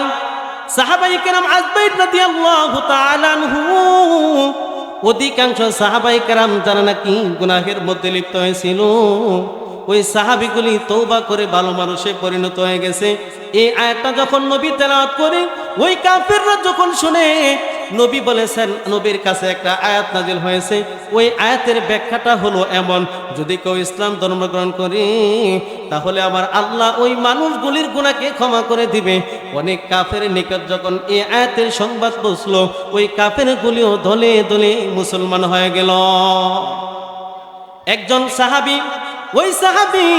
সাহাবায়ে কেরাম আজবাইর রাদিয়াল্লাহু তাআলা আনহু, অধিকাংশ সাহাবায়ে কেরাম যারা নাকি গুনাহের মধ্যে লিপ্ত হয়েছিল, ওই সাহাবিগুলি তওবা করে ভালো মানুষে পরিণত হয়ে গেছে। এই আয়াতটা যখন নবী তেলাওয়াত করে, ওই কাফেররা যখন শুনে, নবী বলেছেন নবীর কাছে একটা আয়াত নাজিল হয়েছে, ওই আয়াতের ব্যাখ্যাটা হলো এমন, যদি কেউ ইসলাম ধর্ম গ্রহণ করে তাহলে আমার আল্লাহ ওই মানুষগুলির গুনাহকে ক্ষমা করে দিবে। অনেক কাফের নিকট যখন এই আয়াতের সংবাদ পৌঁছলো, ওই কাফেরগুলিও দলে দলে মুসলমান হয়ে গেল। একজন সাহাবী, ওই সাহাবী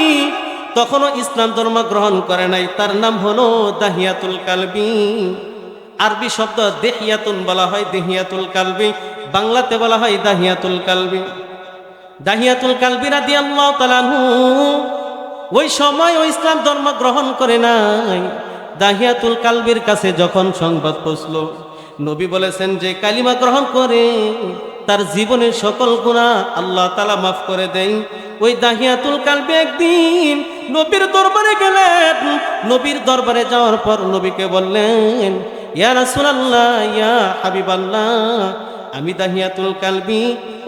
তখনও ইসলাম ধর্ম গ্রহণ করে নাই, তার নাম হলো দাহিয়াতুল কালবি। আরবি শব্দ দেহিয়াতুন বলা হয়, দেহিয়াতুল কালবি, বাংলাতে বলা হয় দাহিয়াতুল কালবি। দাহিয়াতুল কালবি রাদিয়াল্লাহু তাআলা আনহু ওই সময় ওই ইসলাম ধর্ম গ্রহণ করে নাই। দাহিয়াতুল কালবির কাছে যখন সংবাদ পৌঁছলো, নবী বলেছেন যে কালিমা গ্রহণ করে তার জীবনের সকল গুনাহ আল্লাহ তাআলা মাফ করে দেন। ওই দাহিয়াতুল কালবি একদিন নবীর দরবারে গেলেন। নবীর দরবারে যাওয়ার পর নবীকে বললেন, ইয়া রাসূলুল্লাহ, ইয়া হাবিবাল্লাহ, আমি দাহিয়াতুল কালবি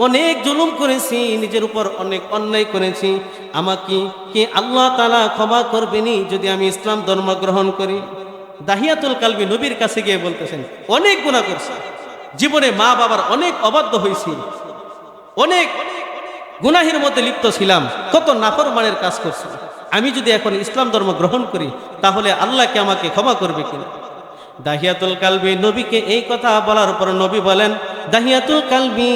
অনেক জুলুম করেছি, নিজের উপর অনেক অন্যায় করেছি, আমাকে কি আল্লাহ তাআলা ক্ষমা করবেনি যদি আমি ইসলাম ধর্ম গ্রহণ করি? দাহিয়াতুল কালবি নবীর কাছে গিয়ে বলতেছেন, অনেক গুনাহ করছি, জীবনে মা বাবার অনেক অবাধ্য হয়েছি, অনেক গুনাহের মধ্যে লিপ্ত ছিলাম, কত নাফরমানের কাজ করছি, আমি যদি এখন ইসলাম ধর্ম গ্রহণ করি তাহলে আল্লাহ কি আমাকে ক্ষমা করবে কিনা? দাহিয়াতুল কালবি নবীকে এই কথা বলার পর নবী বলেন, দাহিয়াতুল কালবি,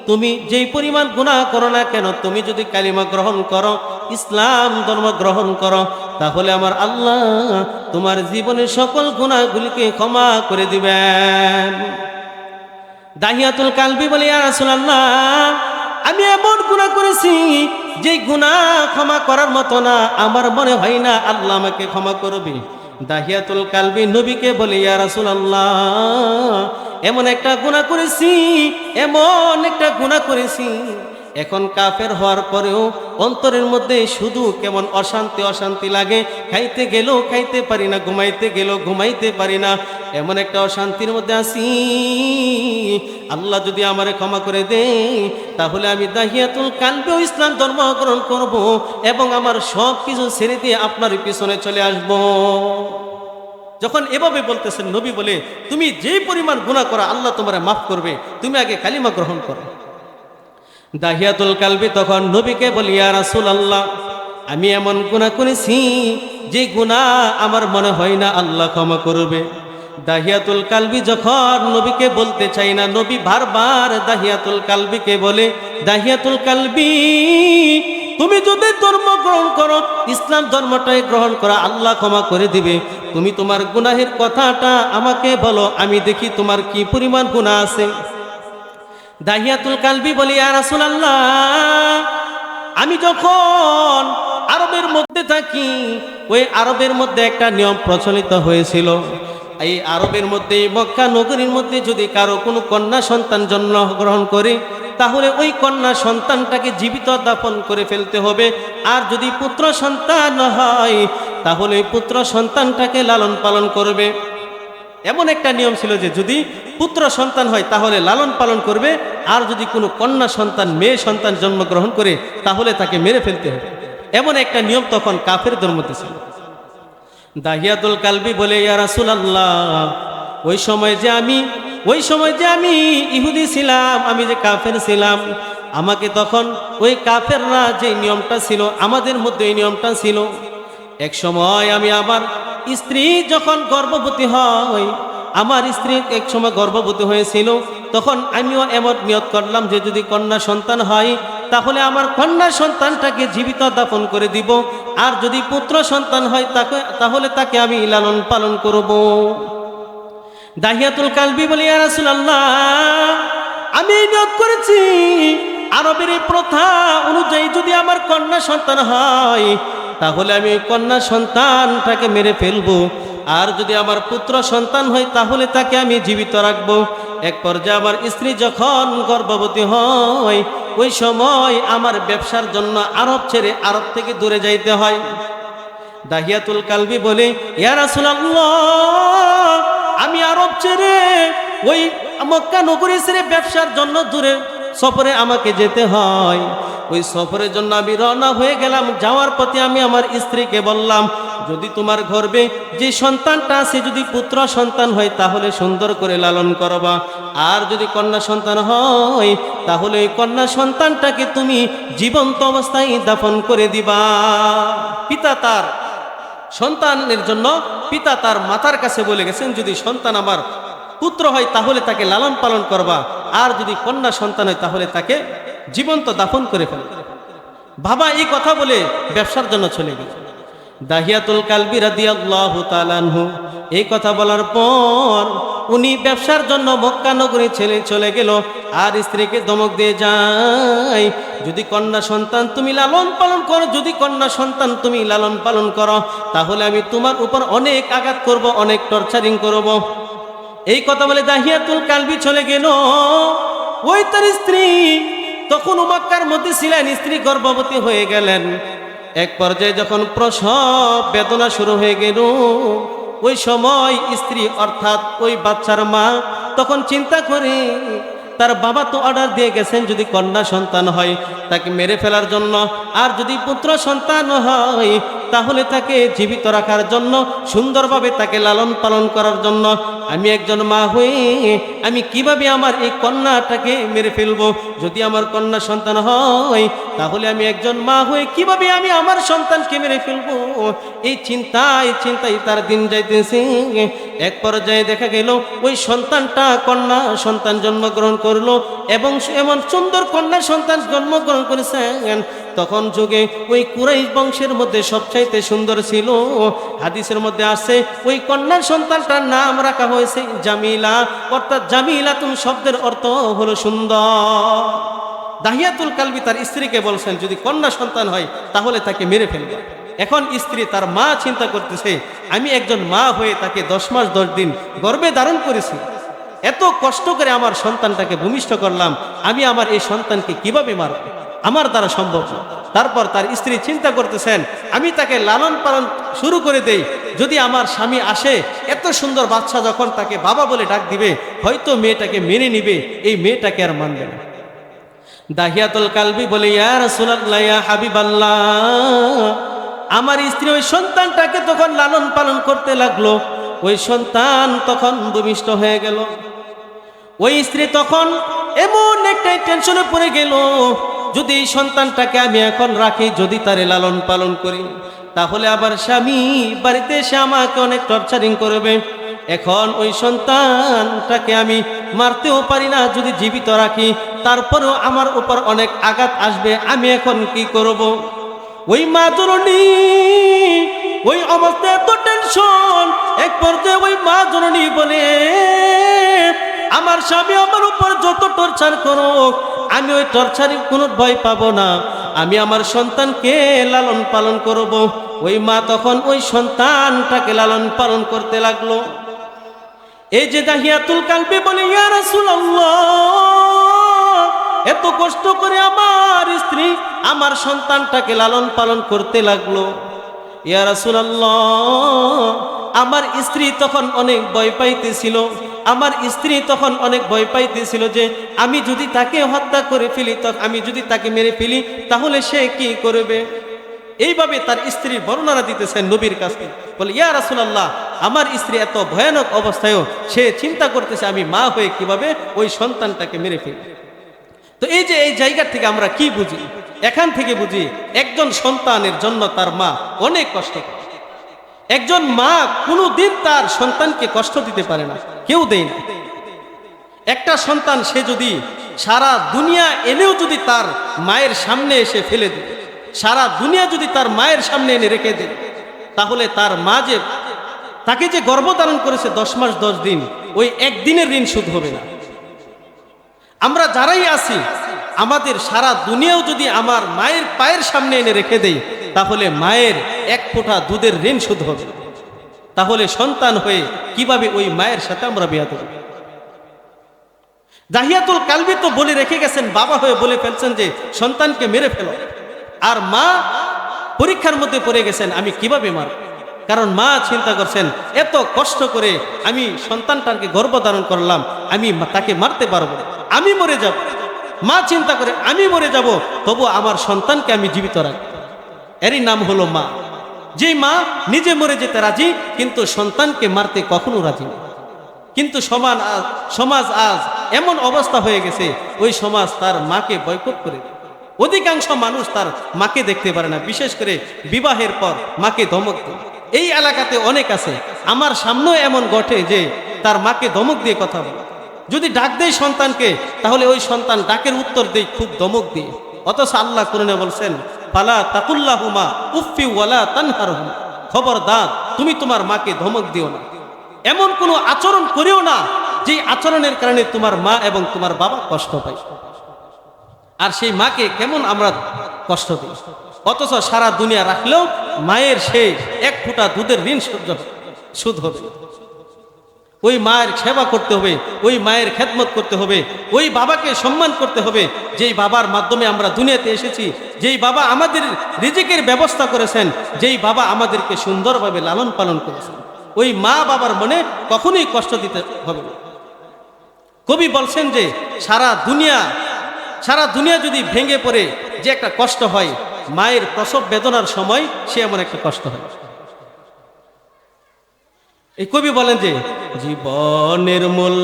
তুমি যেই পরিমাণ গুনাহ করো না কেন, তুমি যদি কালিমা গ্রহণ করো, ইসলাম ধর্ম গ্রহণ করো, তাহলে আমার আল্লাহ তোমার জীবনের সকল গুনাহগুলিকে ক্ষমা করে দিবেন। দাহিয়াতুল কালবি বলে, ইয়া রাসূলুল্লাহ, আমি এমন গুনাহ করেছি যে গুনাহ ক্ষমা করার মতো না, আমার মনে হয় না আল্লাহ আমাকে ক্ষমা করবে। দাহিয়াতুল কালবি নবীকে বলে, ইয়া রাসূলুল্লাহ, এমন একটা গুনাহ করেছি, এমন একটা গুনাহ করেছি, এখন কাফের হওয়ার পরেও অন্তরের মধ্যে শুধু কেমন অশান্তি অশান্তি লাগে, খাইতে গেলেও খাইতে পারি না, ঘুমাইতে গেলেও ঘুমাইতে পারি না, এমন একটা অশান্তির মধ্যে আছি। আল্লাহ যদি আমারে ক্ষমা করে দেয় তাহলে আমি দাহিয়াতুল কালবিও ইসলাম ধর্ম গ্রহণ করব এবং আমার সব কিছু ছেড়ে দিয়ে আপনার পিছনে চলে আসব। যখন এভাবে বলতেছেন, নবী বলে, তুমি যে পরিমাণ গুনাহ করা আল্লাহ তোমারে মাফ করবে, তুমি আগে কালিমা গ্রহণ করো। দাহিয়াতুল কালবি তখন নবীকে বলি, ইয়া রাসূলুল্লাহ, আমি এমন গুনাহ করেছি যে গুনাহ আমার মনে হয় না আল্লাহ ক্ষমা করবে। দাহিয়াতুল কালবি যখন নবীকে বলতে চাই না, নবী বারবার দাহিয়াতুল কালবিকে বলে, দাহিয়াতুল কালবি, তুমি যদি ধর্ম গ্রহণ করো, ইসলাম ধর্মটাই গ্রহণ করো, আল্লাহ ক্ষমা করে দিবে। তুমি তোমার গুনাহের কথাটা আমাকে বলো, আমি দেখি তোমার কি পরিমাণ গুনাহ আছে। দাহিয়াতুল কালবি বলে, ইয়া রাসূলুল্লাহ, আমি যখন আরবের মধ্যে থাকি, ওই আরবের মধ্যে একটা নিয়ম প্রচলিত হয়েছিল। এই আরবের মধ্যে, মক্কা নগরীর মধ্যে যদি কারো কোনো কন্যা সন্তান জন্মগ্রহণ করে, তাহলে ওই কন্যা সন্তানটাকে জীবিত দাফন করে ফেলতে হবে। আর যদি পুত্র সন্তান হয় তাহলে পুত্র সন্তানটাকে লালন পালন করবে। এমন একটা নিয়ম ছিল যে যদি পুত্র সন্তান হয় তাহলে লালন পালন করবে, আর যদি কোনো কন্যা সন্তান, মেয়ে সন্তান জন্মগ্রহণ করে তাহলে তাকে মেরে ফেলতে হবে। এমন একটা নিয়ম তখন কাফেরদের মধ্যে ছিল। দাহিয়াতুল কালবি বলে, ইয়া রাসূলুল্লাহ, ওই সময় যে আমি ইহুদি ছিলাম, আমি যে কাফের ছিলাম, আমাকে তখন ওই কাফেররা যে নিয়মটা ছিল, আমাদের মধ্যে এই নিয়মটা ছিল। এক সময় আমি আমার স্ত্রী যখন গর্ভবতী হয়, আমার স্ত্রী এক সময় গর্ভবতী হয়েছিল, তখন আমিও এমন নিয়ত করলাম যে যদি কন্যা সন্তান হয় তাহলে আমার কন্যা সন্তানটাকে জীবিত দাফন করে দিব, আর যদি পুত্র সন্তান হয় তাহলে তাকে আমি লালন পালন করব। দাহিয়াতুল কালবি বলে, ইয়া রাসূলুল্লাহ, আমি নিয়ত করেছি আরবের এই প্রথা অনুযায়ী যদি আমার কন্যা সন্তান হয় তাহলে আমি ওই কন্যা সন্তানটাকে মেরে ফেলবো, আর যদি আমার পুত্র সন্তান হয় তাহলে তাকে আমি জীবিত রাখবো। এক পর্যায়ে আমার স্ত্রী যখন গর্ভবতী হয় ওই সময় আমার ব্যবসার জন্য আরব ছেড়ে আরব থেকে দূরে যাইতে হয়। দাহিয়াতুল কালবি বলে, ইয়া রাসূলুল্লাহ, আমি আরব ছেড়ে ওই মক্কা নগরী ছেড়ে ব্যবসার জন্য দূরে সফরে আমাকে যেতে হয়। ওই সফরের জন্য আমি রওনা হয়ে গেলাম। যাওয়ার পথে আমি আমার স্ত্রীকে বললাম, যদি তোমার গর্ভে যে সন্তানটা আছে যদি পুত্র সন্তান হয় তাহলে সুন্দর করে লালন করবা, আর যদি কন্যা সন্তান হয় তাহলে ওই কন্যা সন্তানটাকে তুমি জীবন্ত অবস্থায় দাফন করে দিবা। পিতা তার সন্তানের জন্য পিতা তার মাতার কাছে বলে গেছেন, যদি সন্তান আমার পুত্র হয় তাহলে তাকে লালন পালন করবা, আর যদি কন্যা সন্তান হয় তাহলে তাকে জীবন্ত দাফন করে ফেলবে। বাবা এই কথা বলে ব্যবসার জন্য চলে গেল। দাহিয়াতুল কালবি রাদিয়াল্লাহু তাআলা আনহু এই কথা বলার পর উনি ব্যবসার জন্য মক্কা নগরী ছেড়ে চলে গেল, আর স্ত্রীকে ধমক দিয়ে যায়, যদি কন্যা সন্তান তুমি লালন পালন করো, যদি কন্যা সন্তান তুমি লালন পালন করো তাহলে আমি তোমার উপর অনেক আঘাত করব, অনেক টর্চারিং করব। এই কথা বলে দাহিয়াতুল কালবি চলে গেল। ওই তার স্ত্রী তখন মক্কার মধ্যে ছিলেন, স্ত্রী গর্ভবতী হয়ে গেলেন। এক পর্যায়ে যখন প্রসব বেদনা শুরু হয়ে গেল ওই সময় স্ত্রী অর্থাৎ ওই বাচ্চার মা তখন চিন্তা করে, তার বাবা তো অর্ডার দিয়ে গেছেন যদি কন্যা সন্তান হয় তাকে মেরে ফেলার জন্য, আর যদি পুত্র সন্তান হয় তাহলে তাকে জীবিত রাখার জন্য, সুন্দরভাবে তাকে লালন পালন করার জন্য। আমি একজন মা হয়ে আমি কিভাবে আমার এই কন্যাটাকে মেরে ফেলবো? যদি আমার কন্যা সন্তান হয় তাহলে আমি একজন মা হয়ে কিভাবে আমি আমার সন্তানকে মেরে ফেলবো? এই চিন্তায় তার দিন যাইতেছে। এক পর্যায়ে দেখা গেল ওই সন্তানটা কন্যা সন্তান জন্মগ্রহণ করলো, এবং এমন সুন্দর কন্যা সন্তান জন্মগ্রহণ করেছেন। তখন যুগে ওই কুরাইশ বংশের মধ্যে সবচাইতে সুন্দর ছিল। হাদিসের মধ্যে আছে ওই কন্যার সন্তানটার নাম রাখা হয়েছে জামিলা, অর্থাৎ জামিলাতুন শব্দের অর্থ হলো সুন্দর। দাহিয়াতুল কালবি তার স্ত্রীকে বলছেন যদি কন্যা সন্তান হয় তাহলে তাকে মেরে ফেলবে। এখন স্ত্রী তার মা চিন্তা করতেছে, আমি একজন মা হয়ে তাকে 10 মাস 10 দিন গর্ভে ধারণ করেছি, এত কষ্ট করে আমার সন্তানটাকে ভূমিষ্ঠ করলাম, আমি আমার এই সন্তানকে কিভাবে মারব? আমার দ্বারা সম্ভব না। তারপর তার স্ত্রী চিন্তা করতেছেন, আমি তাকে লালন পালন শুরু করে দেই, যদি আমার স্বামী আসে এত সুন্দর বাচ্চা যখন তাকে বাবা বলে ডাক দিবে হয়তো মেয়েটাকে মেনে নিবে, এই মেয়েটাকে আর মানবে না। দাহিয়াতুল কালবি বলে, ইয়া রাসূলুল্লাহ, ইয়া হাবিবাল্লাহ, আমার স্ত্রী ওই সন্তানটাকে তখন লালন পালন করতে লাগলো। ওই সন্তান তখন ভূমিষ্ঠ হয়ে গেল। ওই স্ত্রী তখন এমন একটাই টেনশনে পড়ে গেল, যদি এই সন্তানটাকে আমি এখন রাখি, যদি তারে লালন পালন করি তাহলে আবার স্বামী বাড়িতে এসে আমাকে অনেক টর্চারিং করবে। এখন ওই সন্তানটাকে আমি মারতেও পারি না, যদি জীবিত রাখি তারপরেও আমার উপর অনেক আঘাত আসবে, আমি এখন কি করব? ওই মা জননী ওই অবস্থায় এত টেনশন। এক পর্যায়ে ওই মা জননী বলে, আমার স্বামী আমার উপর যত টর্চার করুক আমি ওই টর্চারে কোনো ভয় পাবো না, আমি আমার সন্তানকে লালন পালন করব। ওই মা তখন ওই সন্তানটাকে লালন পালন করতে লাগলো। এই যে দাহিয়াতুল কালবি বলে, ইয়া রাসূলুল্লাহ, এত কষ্ট করে আমার স্ত্রী আমার সন্তানটাকে লালন পালন করতে লাগলো। ইয়া রাসূলুল্লাহ, আমার স্ত্রী তখন অনেক ভয় পাইতেছিল। আমার স্ত্রী তখন অনেক ভয় পাইতেছিল যে আমি যদি তাকে হত্যা করে ফেলি, আমি যদি তাকে মেরে ফেলি তাহলে সে কি করবে? এইভাবে তার স্ত্রীর বর্ণনা দিতেছেন নবীর কাছে। বলে, ইয়া রাসূলুল্লাহ, আমার স্ত্রী এত ভয়ানক অবস্থায়ও সে চিন্তা করতেছে আমি মা হয়ে কিভাবে ওই সন্তানটাকে মেরে ফেলি। তো এই যে এই জায়গা থেকে আমরা কি বুঝি? এখান থেকে বুঝি একজন সন্তানের জন্য তার মা অনেক কষ্ট করে। একজন মা কোনোদিন তার সন্তানকে কষ্ট দিতে পারে না, কেউ দেয় না। একটা সন্তান সে যদি সারা দুনিয়া এনেও যদি তার মায়ের সামনে এসে ফেলে দেয়, সারা দুনিয়া যদি তার মায়ের সামনে এনে রেখে দেয়, তাহলে তার মা যে তাকে যে গর্ভধারণ করেছে 10 মাস 10 দিন, ওই একদিনের ঋণ শোধ হবে না। আমরা যারাই আছি, আমাদের সারা দুনিয়াও যদি আমার মায়ের পায়ের সামনে এনে রেখে দেই, তাহলে মায়ের 1 ফোঁটা দুধের ঋণ শোধ হবে। তাহলে সন্তান হয়ে কিভাবে ওই মায়ের সাথে আমরা বিয়া দেব? দাহিয়াতুল কালবি তো বলে রেখে গেছেন, বাবা হয়ে বলে ফেলছেন যে সন্তানকে মেরে ফেলো, আর মা পরীক্ষার মধ্যে পড়ে গেছেন আমি কিভাবে মার। কারণ মা চিন্তা করছেন এত কষ্ট করে আমি সন্তানটাকে গর্ভধারণ করলাম, আমি তাকে মারতে পারবো, আমি মরে যাব। মা চিন্তা করে আমি মরে যাব, তবু আমার সন্তানকে আমি জীবিত রাখব। এরই নাম হলো মা। যে মা নিজে মরে যেতে রাজি, কিন্তু সন্তানকে মারতে কখনো রাজি না। কিন্তু সমাজ আজ এমন অবস্থা হয়ে গেছে, ওই সমাজ তার মাকে বয়কট করে দেয়। অধিকাংশ মানুষ তার মাকে দেখতে পারে না, বিশেষ করে বিবাহের পর মাকে ধমক দেয়। এই এলাকাতে অনেক আছে, আমার সামনেও এমন ঘটে যে তার মাকে ধমক দিয়ে কথা বলে। যদি ডাক দেয় সন্তানকে, তাহলে ওই সন্তান ডাকের উত্তর দেয় খুব ধমক দিয়ে। অথচ আল্লাহ কোরআনে বলছেন, ফালা তাকুল্লাহুমা উফফি ওয়ালা তানহারহুমা, খবরদার তুমি তোমার মাকে ধমক দিও না, এমন কোনো আচরণ করিও না যে আচরণের কারণে তোমার মা এবং তোমার বাবা কষ্ট পায়। আর সেই মাকে কেমন আমরা কষ্ট দিই, অথচ সারা দুনিয়া রাখলেও মায়ের সেই 1 ফোঁটা দুধের ঋণ শোধ হবে। ওই মায়ের সেবা করতে হবে, ওই মায়ের খেদমত করতে হবে, ওই বাবাকে সম্মান করতে হবে, যেই বাবার মাধ্যমে আমরা দুনিয়াতে এসেছি, যেই বাবা আমাদের রিজিকের ব্যবস্থা করেছেন, যেই বাবা আমাদেরকে সুন্দরভাবে লালন পালন করেছেন। ওই মা বাবার মনে কখনোই কষ্ট দিতে হবে না। কবি বলছেন যে সারা দুনিয়া যদি ভেঙে পড়ে যে একটা কষ্ট হয়, মায়ের প্রসব বেদনার সময় সে এমন একটা কষ্ট হয়। এই কবি বলেন যে জীবনের মূল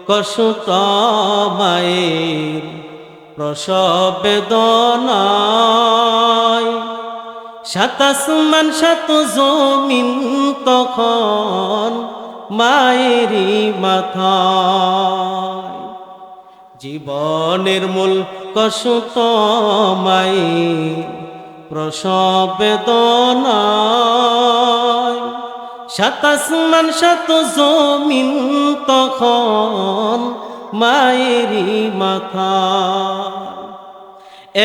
কষ্ট মায়ের প্রসব বেদনায়, 7 আসমান 7 জমিন তখন মায়েরই মাথায়। জীবনের মূল কষ্ট মায়ের প্রসব বেদনায়, 7 আসমান 7 জমিন তখন মায়েরই মাথায়।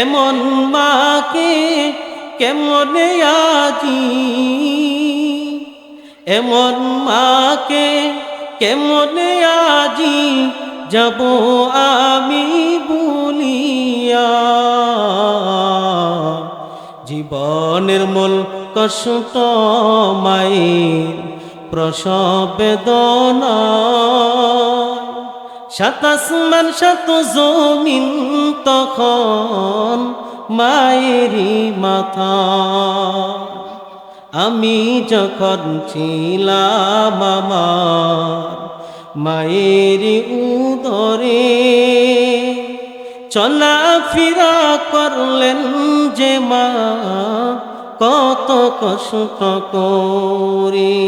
এমন মাকে কেমনে আজি, এমন মাকে কেমনে আজি যাব আমি ভুলিয়া। জীবনের মূল কষ্ট মায়ের প্রসব বেদনায়, 7 আসমান 7 জমিন তখন মায়েরই মাথা। আমি যখন ছিলাম আমার মায়েরই উদরে, চলাফেরা করলেন যে মা কত কষ্ট করে।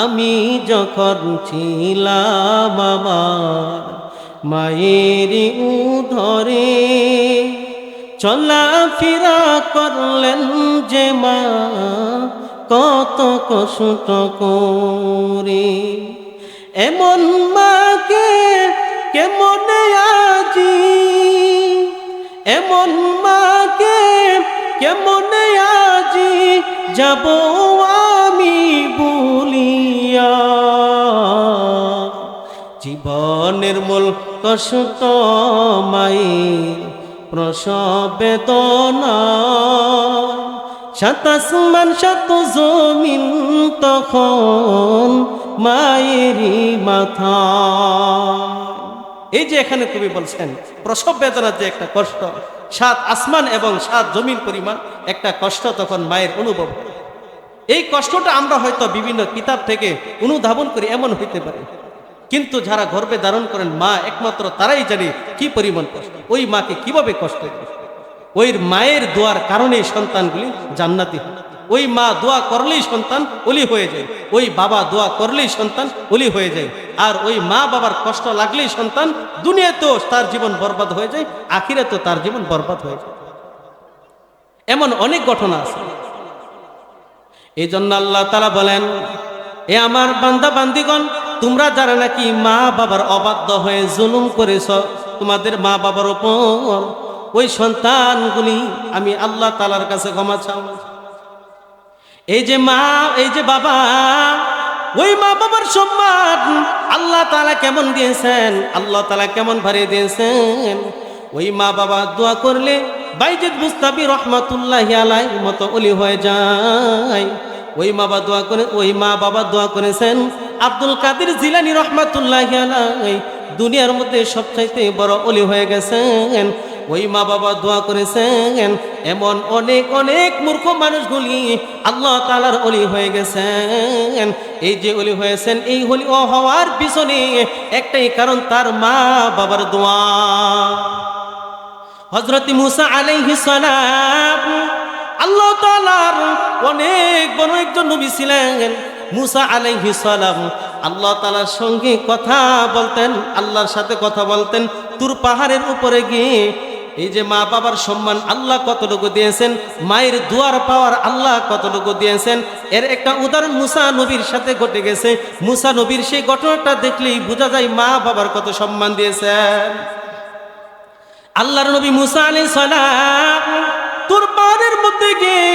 আমি যখন ছিলাম আমার মায়েরই উদরে, চলাফেরা করলেন যে মা কত কষ্ট করে। এমন মাকে কেমনে আজি, এমন মাকে কেমনে আজি যাব আমি ভুলিয়া। জীবনের মূল কষ্ট মায়ের প্রসব বেদনায়, 7 আসমান 7 জমিন তখন মায়েরই মাথা। এই যে এখানে কবি বলছেন প্রসব বেদনার যে একটা কষ্ট, 7 আসমান এবং 7 জমিন পরিমাণ একটা কষ্ট তখন মায়ের অনুভব। এই কষ্টটা আমরা হয়তো বিভিন্ন কিতাব থেকে অনুধাবন করি, এমন হইতে পারে, কিন্তু যারা গর্ভে ধারণ করেন মা, একমাত্র তারাই জানে কি পরিমাণ কষ্ট, ওই মাকে কিভাবে কষ্ট দেয়। ওই মায়ের দোয়ার কারণে সন্তানগুলি জান্নাতি হয়। ওই মা দোয়া করলেই সন্তান ওলি হয়ে যায়, ওই বাবা দোয়া করলেই সন্তান ওলি হয়ে যায়। আর ওই মা বাবার কষ্ট লাগলেই সন্তান দুনিয়াতেও তার জীবন বরবাদ হয়ে যায়, আখিরাতেও তার জীবন বরবাদ হয়ে যায়। এমন অনেক ঘটনা আছে। এই জন্য আল্লাহ তাআলা বলেন, এ আমার বান্দা বান্দিগণ, তোমরা যারা নাকি মা বাবার অবাধ্য হয়ে জুলুম করেছ তোমাদের মা বাবার উপর, ওই সন্তানগুলি আমি আল্লাহ তাআলার কাছে ক্ষমা চাও। এই যে মা, এই যে বাবা, ওই মা বাবার সম্মান আল্লাহ তাআলা কেমন দিয়েছেন, আল্লাহ তাআলা কেমন বাড়িয়ে দিয়েছেন। ওই মা বাবা দোয়া করলে বাইজিদ বুস্তামি রহমাতুল্লাহি আলাইহির মতো ওলি হয়ে যায়। ওই মা বাবা দোয়া করেছেন আব্দুল কাদের জিলানী রহমাতুল্লাহি আলাইহি, দুনিয়ার মধ্যে সবচাইতে বড় ওলি হয়ে গেছেন। ওই মা বাবা দোয়া করেছেন এমন অনেক অনেক মূর্খ মানুষগুলি আল্লাহ তাআলার ওলি হয়ে গেছেন। এই যে ওলি হয়েছেন, এই ওলি হওয়ার পিছনে একটাই কারণ, তার মা বাবার দোয়া। হযরত মুসা আলাইহিস সালাম আল্লাহ তাআলার অনেক বড় একজন নবী ছিলেন। মুসা আলাইহিস সালাম আল্লাহ তাআলার সঙ্গে কথা বলতেন, আল্লাহর সাথে কথা বলতেন তুর পাহাড়ের উপরে গিয়ে। এই যে মা বাবার সম্মান আল্লাহ কতটুকু দিয়েছেন, মায়ের দুয়ার পাওয়ার আল্লাহ কতটুকু দিয়েছেন, এর একটা উদাহরণ মুসা নবীর সাথে ঘটে গেছে। মুসা নবীর সেই ঘটনাটা দেখলেই বোঝা যায় মা বাবার কত সম্মান দিয়েছেন। আল্লাহর নবী মুসা আলাইহিস সালাম তুর পাহাড়ের মধ্যে গিয়ে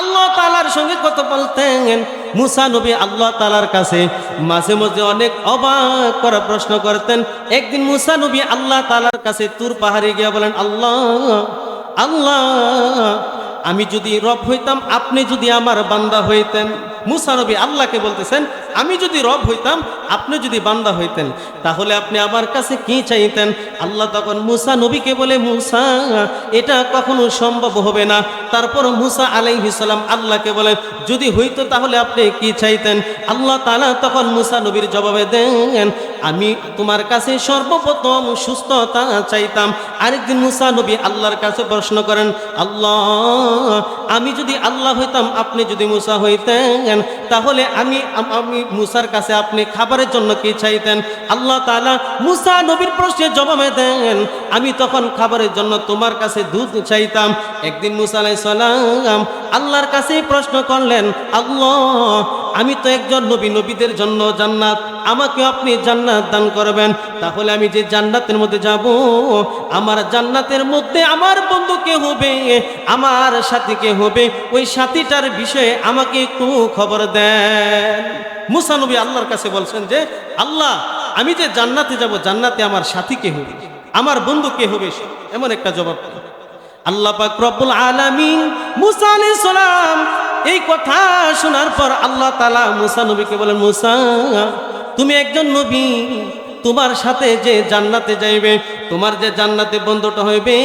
আল্লাহ তাআলার সঙ্গে কথা বলতেন। মুসা নবী আল্লাহ তাআলার কাছে মাঝে মাঝে অনেক অবাক করা প্রশ্ন করতেন। একদিন মুসা নবী আল্লাহ তাআলার কাছে তুর পাহাড়ে গিয়ে বলেন, আল্লাহ, আমি যদি রব হইতাম, আপনি যদি আমার বান্দা হইতেন। মুসা নবী আল্লাহকে বলতেছেন, আমি যদি রব হইতাম, আপনি যদি বান্দা হইতেন, তাহলে আপনি আমার কাছে কি চাইতেন? আল্লাহ তখন মুসা নবীকে বলে, মুসা, এটা কখনো সম্ভব হবে না। তারপর মুসা আলাইহিস সালাম আল্লাহকে বলেন, যদি হইতো তাহলে আপনি কি চাইতেন? আল্লাহ তাআলা তখন মুসা নবীর জবাবে দেন, আমি তোমার কাছে সর্বপ্রথম সুস্থতা চাইতাম। আরেকদিন মুসা নবী আল্লাহর কাছে প্রশ্ন করেন, আল্লাহ, আমি যদি আল্লাহ হইতাম, আপনি যদি মুসা হইতেন, তাহলে আমি মুসার কাছে আপনি খাবারের জন্য কি চাইতেন? আল্লাহ তাআলা মুসা নবীর প্রশ্নের জবাবে দেন, আমি তখন খাবারের জন্য তোমার কাছে দুধ চাইতাম। একদিন মুসা আলাইহিস সালাম আল্লাহর কাছে প্রশ্ন করলেন, আল্লাহ, আমি তো একজন নবী, নবীদের জন্য জান্নাত, আমাকে আপনি জান্নাত দান করবেন। তাহলে আমি যে জান্নাতের মধ্যে যাব, আমার জান্নাতের মধ্যে আমার বন্ধু কে হবে, আমার সাথী কে হবে, ওই সাথীটার বিষয়ে আমাকে একটু খবর দেন। মুসা নবী আল্লাহর কাছে বলছেন যে, আল্লাহ, আমি যে জান্নাতে যাব, জান্নাতে আমার সাথী কে হবে, আমার বন্ধু কে হবে, এমন একটা জবাব। আল্লাহ পাক রব্বুল আলামিন মুসা আলাইহিস সালাম এই কথা শোনার পর আল্লাহ তাআলা মুসা নবীকে বলেন, মুসা, তুমি একজন নবী, তোমার সাথে যে জান্নাতে যাইবে, তোমার যে জান্নাতে বন্ধুটা হইবে,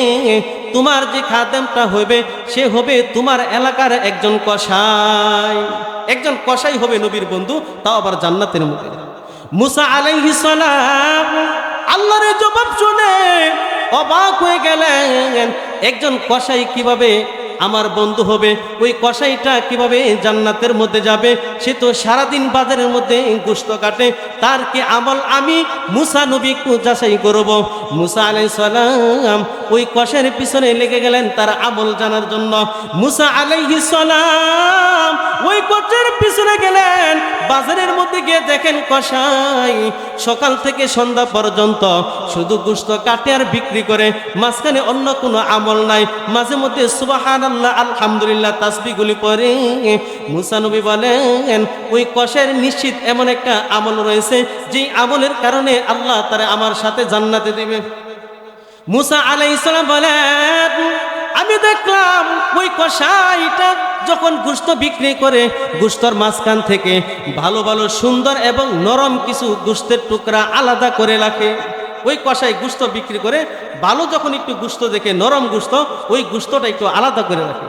তোমার যে খাদেমটা হইবে, সে হবে তোমার এলাকার একজন কসাই। একজন কসাই হবে নবীর বন্ধু, তাও আবার জান্নাতের মধ্যে। মুসা আলাইহিস সালাম আল্লাহর জবাব শুনে অবাক হয়ে গেলেন। একজন কসাই কিভাবে আমার বন্ধু হবে, ওই কসাইটা কিভাবে জান্নাতের মধ্যে যাবে? সে তো সারাদিন বাজারের মধ্যে গোশত কাটে, তার কি আমল আমি মুসা নবী যাচাই করব। মুসা আলাইহিস সালাম ওই কসাইয়ের পিছনে লেগে গেলেন তার আমল জানার জন্য। মুসা আলাইহিস সালাম ওই কসাইয়ের পিছনে গেলেন, বাজারের মধ্যে গিয়ে দেখেন কসাই সকাল থেকে সন্ধ্যা পর্যন্ত শুধু গোশত কাটে আর বিক্রি করে, মাঝখানে অন্য কোনো আমল নাই। মাঝে মধ্যে সুবহানাল্লাহ, আলহামদুলিল্লাহ তাসবিহগুলি পড়ে। মুসা নবী বলেন, ওই কসাইয়ের নিশ্চিত এমন একটা আমল রয়েছে যে আমলের কারণে আল্লাহ তাআলা আমার সাথে জান্নাতে দেবে। মুসা আলাইহিস সালাম বলেন, আমি দেখলাম ওই কসাইটা যখন গোশত বিক্রি করে, গোশতর মাঝখান থেকে ভালো ভালো সুন্দর এবং নরম কিছু গোশতের টুকরা আলাদা করে রাখে। ওই কসাই গোশত বিক্রি করে, ভালো যখন একটু গোশত দেখে নরম গোশত, ওই গোশতটা একটু আলাদা করে রাখে।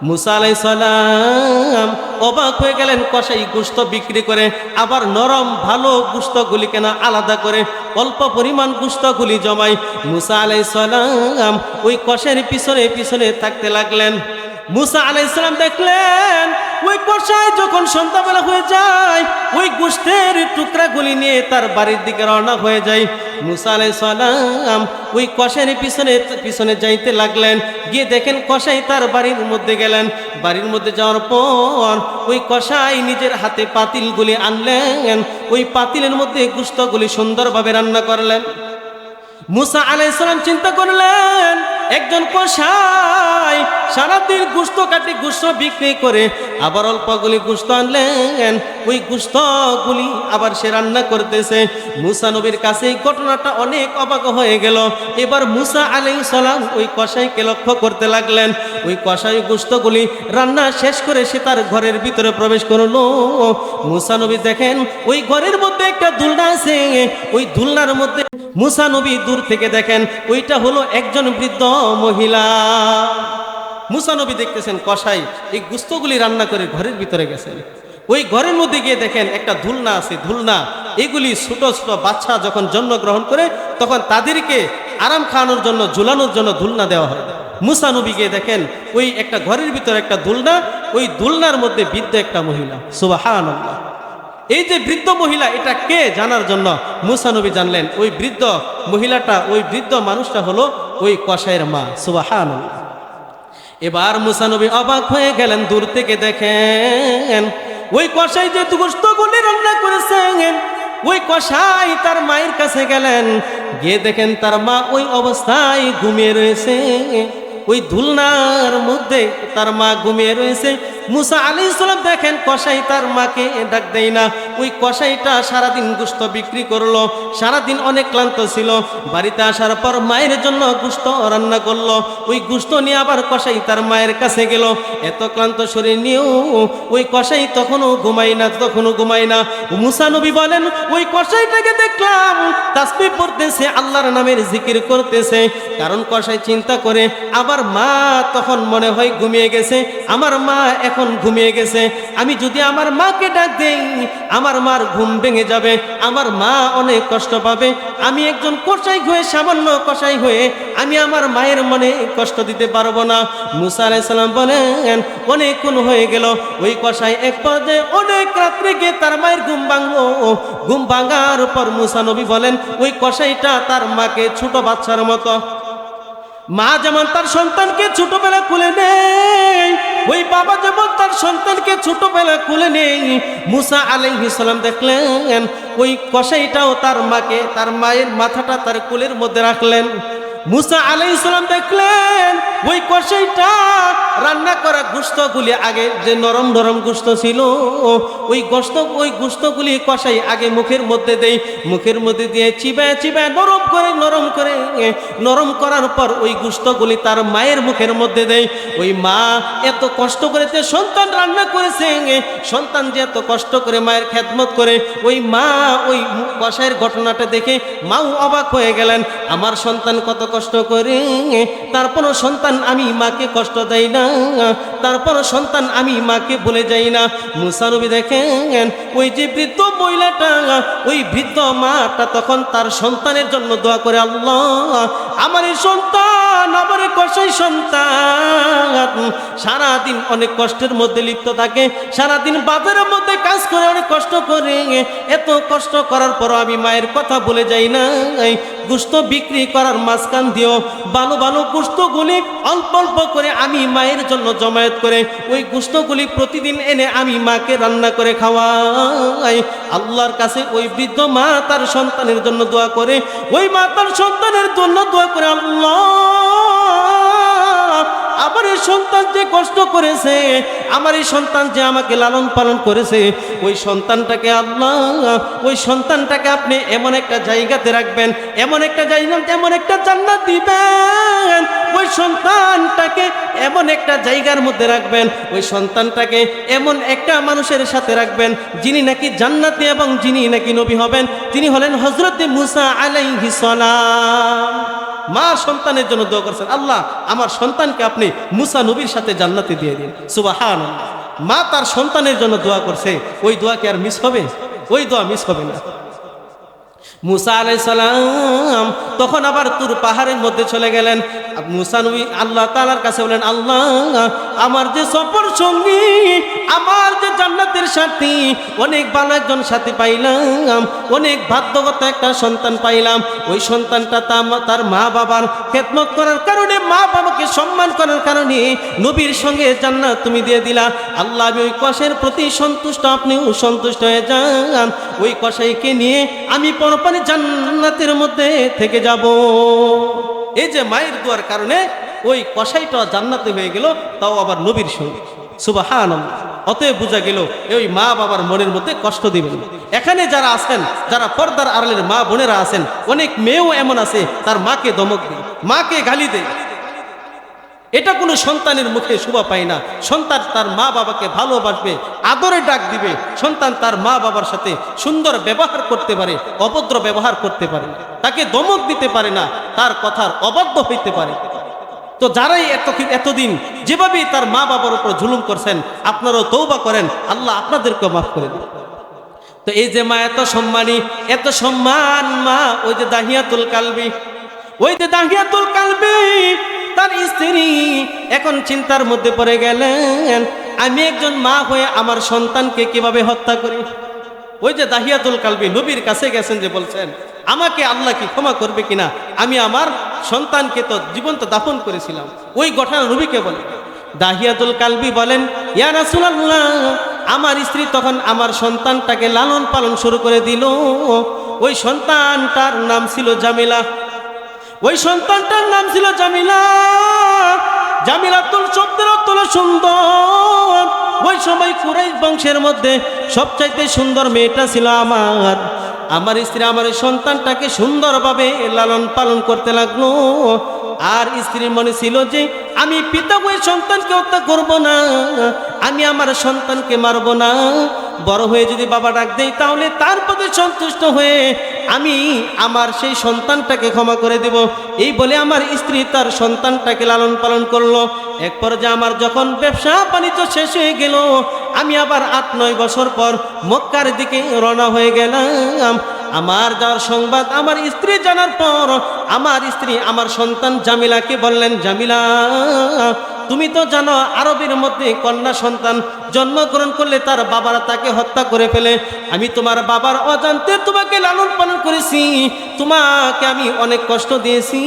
মুসা আলাইহিস সালাম অবাক হয়ে গেলেন, কসাই গোশত বিক্রি করে আবার নরম ভালো গোশতগুলি কেন আলাদা করে, অল্প পরিমাণ গোশতগুলি জমায়। মুসা আলাইহিস সালাম ওই কসাইয়ের পিছনে পিছনে থাকতে লাগলেন। মুসা আলাইহিস সালাম দেখলেন ওই কষাই যখন সন্ধ্যাবেলা হয়ে যায় ওই গোশতের টুকরাগুলি নিয়ে তার বাড়ির দিকে রওনা হয়ে যায়। মুসা আলাইহিস সালাম ওই কষাইয়ের পিছনে পিছনে যাইতে লাগলেন। গিয়ে দেখেন কষাই তার বাড়ির মধ্যে গেলেন। বাড়ির মধ্যে যাওয়ার পর ওই কষাই নিজের হাতে পাতিলগুলি আনলেন। ওই পাতিলের মধ্যে গোশতগুলি সুন্দরভাবে রান্না করলেন। মুসা আলাইহিস সালাম চিন্তা করলেন একজন কষাই সারাদিন গোশত কাটি গোশত বিক্রি করে আবার অল্পগুলি গোশত আনলেন। ওই গোশতগুলি আবার সে রান্না করতেছে। মুসা নবীর কাছে এই ঘটনাটা অনেক অবাক হয়ে গেল। এবার মুসা আলাইহিস সালাম ওই কষাইকে লক্ষ্য করতে লাগলেন। ওই কষাই গোশতগুলি রান্না শেষ করে সে তার ঘরের ভিতরে প্রবেশ করলো। মুসা নবী দেখেন ওই ঘরের মধ্যে একটা দুলনা আছে। ওই দুলনার মধ্যে মুসা নবী দূর থেকে দেখেন ওইটা হলো একজন বৃদ্ধ মহিলা। মুসা নবী দেখতেছেন কষাই এই গোশতগুলি রান্না করে ঘরের ভিতরে গেছেন। ওই ঘরের মধ্যে গিয়ে দেখেন একটা দুলনা আছে। দুলনা এগুলি ছোট ছোট বাচ্চা যখন জন্মগ্রহণ করে তখন তাদেরকে আরাম খাওয়ানোর জন্য ঝুলানোর জন্য দুলনা দেওয়া হয়। মুসা নবী গিয়ে দেখেন ওই একটা ঘরের ভিতরে একটা দুলনা, ওই দুলনার মধ্যে বৃদ্ধ একটা মহিলা। সুবহানাল্লাহ। এই যে বৃদ্ধ মহিলা এটা কে জানার জন্য মুসা নবী জানলেন ওই বৃদ্ধ মহিলাটা, ওই বৃদ্ধ মানুষটা হলো ওই কষাইয়ের মা। সুবহানাল্লাহ। এবার মুসা নবী অবাক হয়ে গেলেন। দূর থেকে দেখেন ওই কষাই যে গোশতগুলি রান্না করেছেন ওই কষাই তার মায়ের কাছে গেলেন। গিয়ে দেখেন তার মা ওই অবস্থায় ঘুমিয়ে রয়েছে। ওই দুলনার মধ্যে তার মা ঘুমিয়ে রয়েছে। মুসা আলাইহিস সালাম দেখেন কষাই তার মাকে ডাক দেয় না। ওই কষাইটা সারাদিন গোশত বিক্রি করলো, সারাদিন অনেক ক্লান্ত ছিল। বাড়িতে আসার পর মায়ের জন্য গোশত রান্না করলো। ওই গোশত নিয়ে আবার কষাই তার মায়ের কাছে গেল। এত ক্লান্ত শরীর নিয়েও ওই কষাই তখনও ঘুমায় না। মুসা নবী বলেন ওই কষাইটাকে দেখলাম তাসবিহ পড়তেছে, আল্লাহর নামের জিকির করতেছে। কারণ কষাই চিন্তা করে আমার মা তখন মনে হয় ঘুমিয়ে গেছে, আমার মা এখন ঘুমিয়ে গেছে। আমি যদি আমার মাকে ডাক দেই আমার মার ঘুম ভেঙে যাবে, আমার মা অনেক কষ্ট পাবে। আমি একজন কষাই হয়ে, সামান্য কষাই হয়ে আমি আমার মায়ের মনে কষ্ট দিতে পারবো না। মুসা আলাইহিস সালাম বলেন অনেকক্ষণ হয়ে গেল। ওই কষাই এক পর্যায়ে অনেক রাত্রে গিয়ে তার মায়ের ঘুম ভাঙলো। ঘুম ভাঙার পর মুসা নবী বলেন ওই কষাইটা তার মাকে ছোট বাচ্চার মতো, মা যেমন তার সন্তানকে ছোটবেলা কুলে নেই, ওই বাবা যেমন তার সন্তানকে ছোটবেলা কুলে নেই, মুসা আলাইহিস সালাম দেখলেন ওই কষাইটাও তার মাকে, তার মায়ের মাথাটা তার কোলের মধ্যে রাখলেন। মুসা আলাইহিস সালাম দেখলেন ওই কষাইটা রান্না করা গোশতগুলি আগে যে নরম নরম গোশত ছিল ওই গোশতগুলি কষাই আগে মুখের মধ্যে দেয়। মুখের মধ্যে দিয়ে চিবায় নরম করার পর ওই গোশতগুলি তার মায়ের মুখের মধ্যে দেয়। ওই মা এত কষ্ট করে সন্তান রান্না করেছে, সন্তান যে এত কষ্ট করে মায়ের খেদমত করে, ওই মা ওই কষাইয়ের ঘটনাটা দেখে মাও অবাক হয়ে গেলেন। আমার সন্তান কত কষ্ট করে, তারপরও সন্তান আমি মাকে কষ্ট দেই না, তারপরও সন্তান আমি মাকে ভুলে যাই না। মুসা নবী দেখেন ওই যে বৃদ্ধ মহিলাটা, ওই বৃদ্ধ মাটা তখন তার সন্তানের জন্য দোয়া করে, আল্লাহ আমার এই সন্তান, আমার কষাই সন্তান সারাদিন অনেক কষ্টের মধ্যে লিপ্ত থাকে, সারাদিন বাজারের মধ্যে কাজ করে অনেক কষ্ট করে, এত কষ্ট করার পর আমি মায়ের কথা ভুলে যাই না। গোশত বিক্রি করার মাঝখান দিয়েও ভালো ভালো গোশতগুলি অল্প অল্প করে আমি মায়ের জন্য জমায়েত করে ওই গোশতগুলি প্রতিদিন এনে আমি মাকে রান্না করে খাওয়াই। আল্লাহর কাছে ওই বৃদ্ধ মা তার সন্তানের জন্য দোয়া করে, ওই মা তার সন্তানের জন্য দোয়া করে, আল্লাহ আমার এই সন্তান যে কষ্ট করেছে, আমার এই সন্তান যে আমাকে লালন পালন করেছে, ওই সন্তানটাকে আল্লাহ, ওই সন্তানটাকে আপনি এমন একটা জায়গাতে রাখবেন, এমন একটা জান্নাত দিবেন, ওই সন্তানটাকে এমন একটা জায়গার মধ্যে রাখবেন, ওই সন্তানটাকে এমন একটা মানুষের সাথে রাখবেন যিনি নাকি জান্নাতি এবং যিনি নাকি নবী হবেন, তিনি হলেন হযরত মুসা আলাইহিস সালাম। মা সন্তানের জন্য দোয়া করছেন, আল্লাহ আমার সন্তানকে আপনি মুসা নবীর সাথে জান্নাতে দিয়ে দিন। সুবহানাল্লাহ। মা তার সন্তানের জন্য দোয়া করছে, ওই দোয়া কি আর মিস হবে? ওই দোয়া মিস হবে না। মুসা আলাইহিস সালাম তখন আবার তুর পাহাড়ের মধ্যে চলে গেলেন। মুসা নবী আল্লাহ তাআলার কাছে বলেন, আল্লাহ, আমার যে সফর সঙ্গী, আমার যে জান্নাতের সাথী, অনেক ভালো একজন সাথী পাইলাম, অনেক ভাগ্যগত একটা সন্তান পাইলাম। ওই সন্তানটা তার মা বাবার খেদমত করার কারণে, মা বাবাকে সম্মান করার কারণে নবীর সঙ্গে জান্নাত তুমি দিয়ে দিলা। আল্লাহ, আমি ওই কষাইয়ের প্রতি সন্তুষ্ট, আপনিও সন্তুষ্ট হয়ে যান। ওই কষাইকে নিয়ে আমি পরপারে জান্নাতের মধ্যে থেকে যাব। এই যে মায়ের দোয়ার কারণে ওই কষাইটা জান্নাতে হয়ে গেল, তাও আবার নবীর সঙ্গে। সুবহানাল্লাহ। অতএব বোঝা গেল ওই মা বাবার মনের মধ্যে কষ্ট দিবেন। এখানে যারা আছেন, যারা পর্দার আড়ালের মা বোনেরা আছেন, অনেক মেয়েও এমন আছে তার মাকে ধমক দেয়, মাকে গালি দেয়। এটা কোনো সন্তানের মুখে শোভা পায় না। সন্তান তার মা বাবাকে ভালোবাসবে, আদরে ডাক দিবে। সন্তান তার মা বাবার সাথে সুন্দর ব্যবহার করতে পারে, অভদ্র ব্যবহার করতে পারে, তাকে ধমক দিতে পারে না, তার কথার অবাধ্য হইতে পারে। তো যারাই এতদিন যেভাবে তার মা বাবার উপর জুলুম করছেন, আপনারাও তওবা করেন, আল্লাহ আপনাদেরকে মাফ করে দেন। তো এই যে মা এত সম্মানী, এত সম্মান মা, ওই যে দাহিয়াতুল কালবি, ওই যে দাহিয়াতুল কালবি তার স্ত্রী এখন চিন্তার মধ্যে পড়ে গেলেন, আমি একজন মা হয়ে আমার সন্তানকে কিভাবে হত্যা করি। ওই যে দাহিয়াতুল কালবি নবীর কাছে গেছেন, যে বলছেন, আমাকে আল্লাহ কি ক্ষমা করবে কিনা, আমি আমার সন্তানকে তো জীবন্ত দাফন করেছিলাম। ওই ঘটনা নবীকে বলে। দাহিয়াতুল কালবি বলেন, ইয়া রাসূলুল্লাহ, আমার স্ত্রী তখন আমার সন্তানটাকে লালন পালন শুরু করে দিল। ওই সন্তানটার নাম ছিল জামিলা। ওই সন্তানটার নাম ছিল জামিলা। জামিলাতুল শব্দের অর্থ হলো সুন্দর। ওই সময় কুরাইশ বংশের মধ্যে সবচাইতে সুন্দর মেয়েটা ছিল আমার স্ত্রী আমার সন্তানটাকে সুন্দরভাবে লালন পালন করতে লাগলো। আর স্ত্রীর মনে ছিল যে আমি পিতা ওই সন্তানকে হত্যা করব না, আমি আমার সন্তানকে মারব না, বড় হয়ে যদি বাবা ডাক দেই তাহলে তার প্রতি সন্তুষ্ট হয়ে আমি আমার সেই সন্তানটাকে ক্ষমা করে দেব। এই বলে আমার স্ত্রী তার সন্তানটাকে লালন পালন করলো। এক পর্যায়ে আমার যখন ব্যবসা বাণিজ্য শেষ হয়ে গেল, আমি আবার 8-9 বছর পর মক্কার দিকে রওনা হয়ে গেলাম। আমার যাওয়ার সংবাদ আমার স্ত্রী জানার পর আমার স্ত্রী আমার সন্তান জামিলাকে বললেন, জামিলা, তুমি তো জানো আরবের মধ্যে কন্যা সন্তান জন্মগ্রহণ করলে তার বাবারা তাকে হত্যা করে ফেলে। আমি তোমার বাবার অজান্তে তোমাকে লালন পালন করেছি, তোমাকে আমি অনেক কষ্ট দিয়েছি।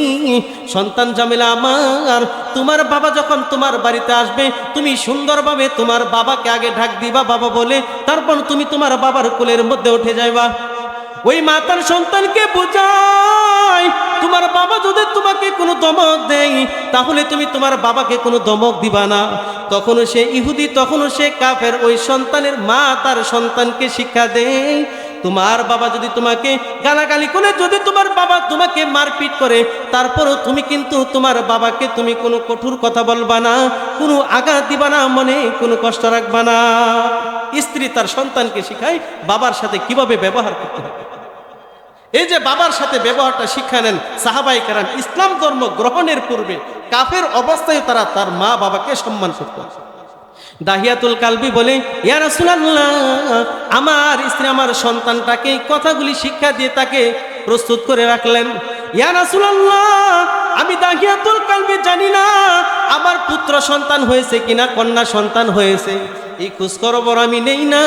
সন্তান জামিলা আমার, তোমার বাবা যখন তোমার বাড়িতে আসবে তুমি সুন্দরভাবে তোমার বাবাকে আগে ঢাক দিবা বাবা বলে, তারপর তুমি তোমার বাবার কোলের মধ্যে উঠে যাইবা। ওই মা তার সন্তানকে বোঝায়, তোমার বাবা যদি তোমাকে কোনো ধমক দেয় তাহলে তুমি তোমার বাবাকে কোনো ধমক দিবা না। তখনও সে ইহুদি, তখনও সে কাফের। ওই সন্তানের মা তার সন্তানকে শিক্ষা দেয়, তোমার বাবা যদি তোমাকে গালাগালি করে, যদি তোমার বাবা তোমাকে মারপিট করে, তারপরও তুমি কিন্তু তোমার বাবাকে তুমি কোনো কঠোর কথা বলবা না, কোনো আঘাত দিবা না, মনে কোনো কষ্ট রাখবা না। স্ত্রী তার সন্তানকে শিখায় বাবার সাথে কিভাবে ব্যবহার করতে হবে। এই যে বাবার সাথে ব্যবহারটা শিক্ষা নেন সাহাবায়ে কেরাম। ইসলাম ধর্ম গ্রহণের পূর্বে কাফের অবস্থায় তারা তার মা বাবাকে সম্মান করত। দাহিয়াতুল কালবি বলে, ইয়া রাসূলুল্লাহ, আমার স্ত্রী আমার সন্তানটাকে কথাগুলি শিক্ষা দিয়ে তাকে প্রস্তুত করে রাখলেন। ইয়া রাসূলুল্লাহ, আমি দাহিয়াতুল কালবি জানি না আমার পুত্র সন্তান হয়েছে কিনা কন্যা সন্তান হয়েছে, এই খোঁজখবর আমি নেই না।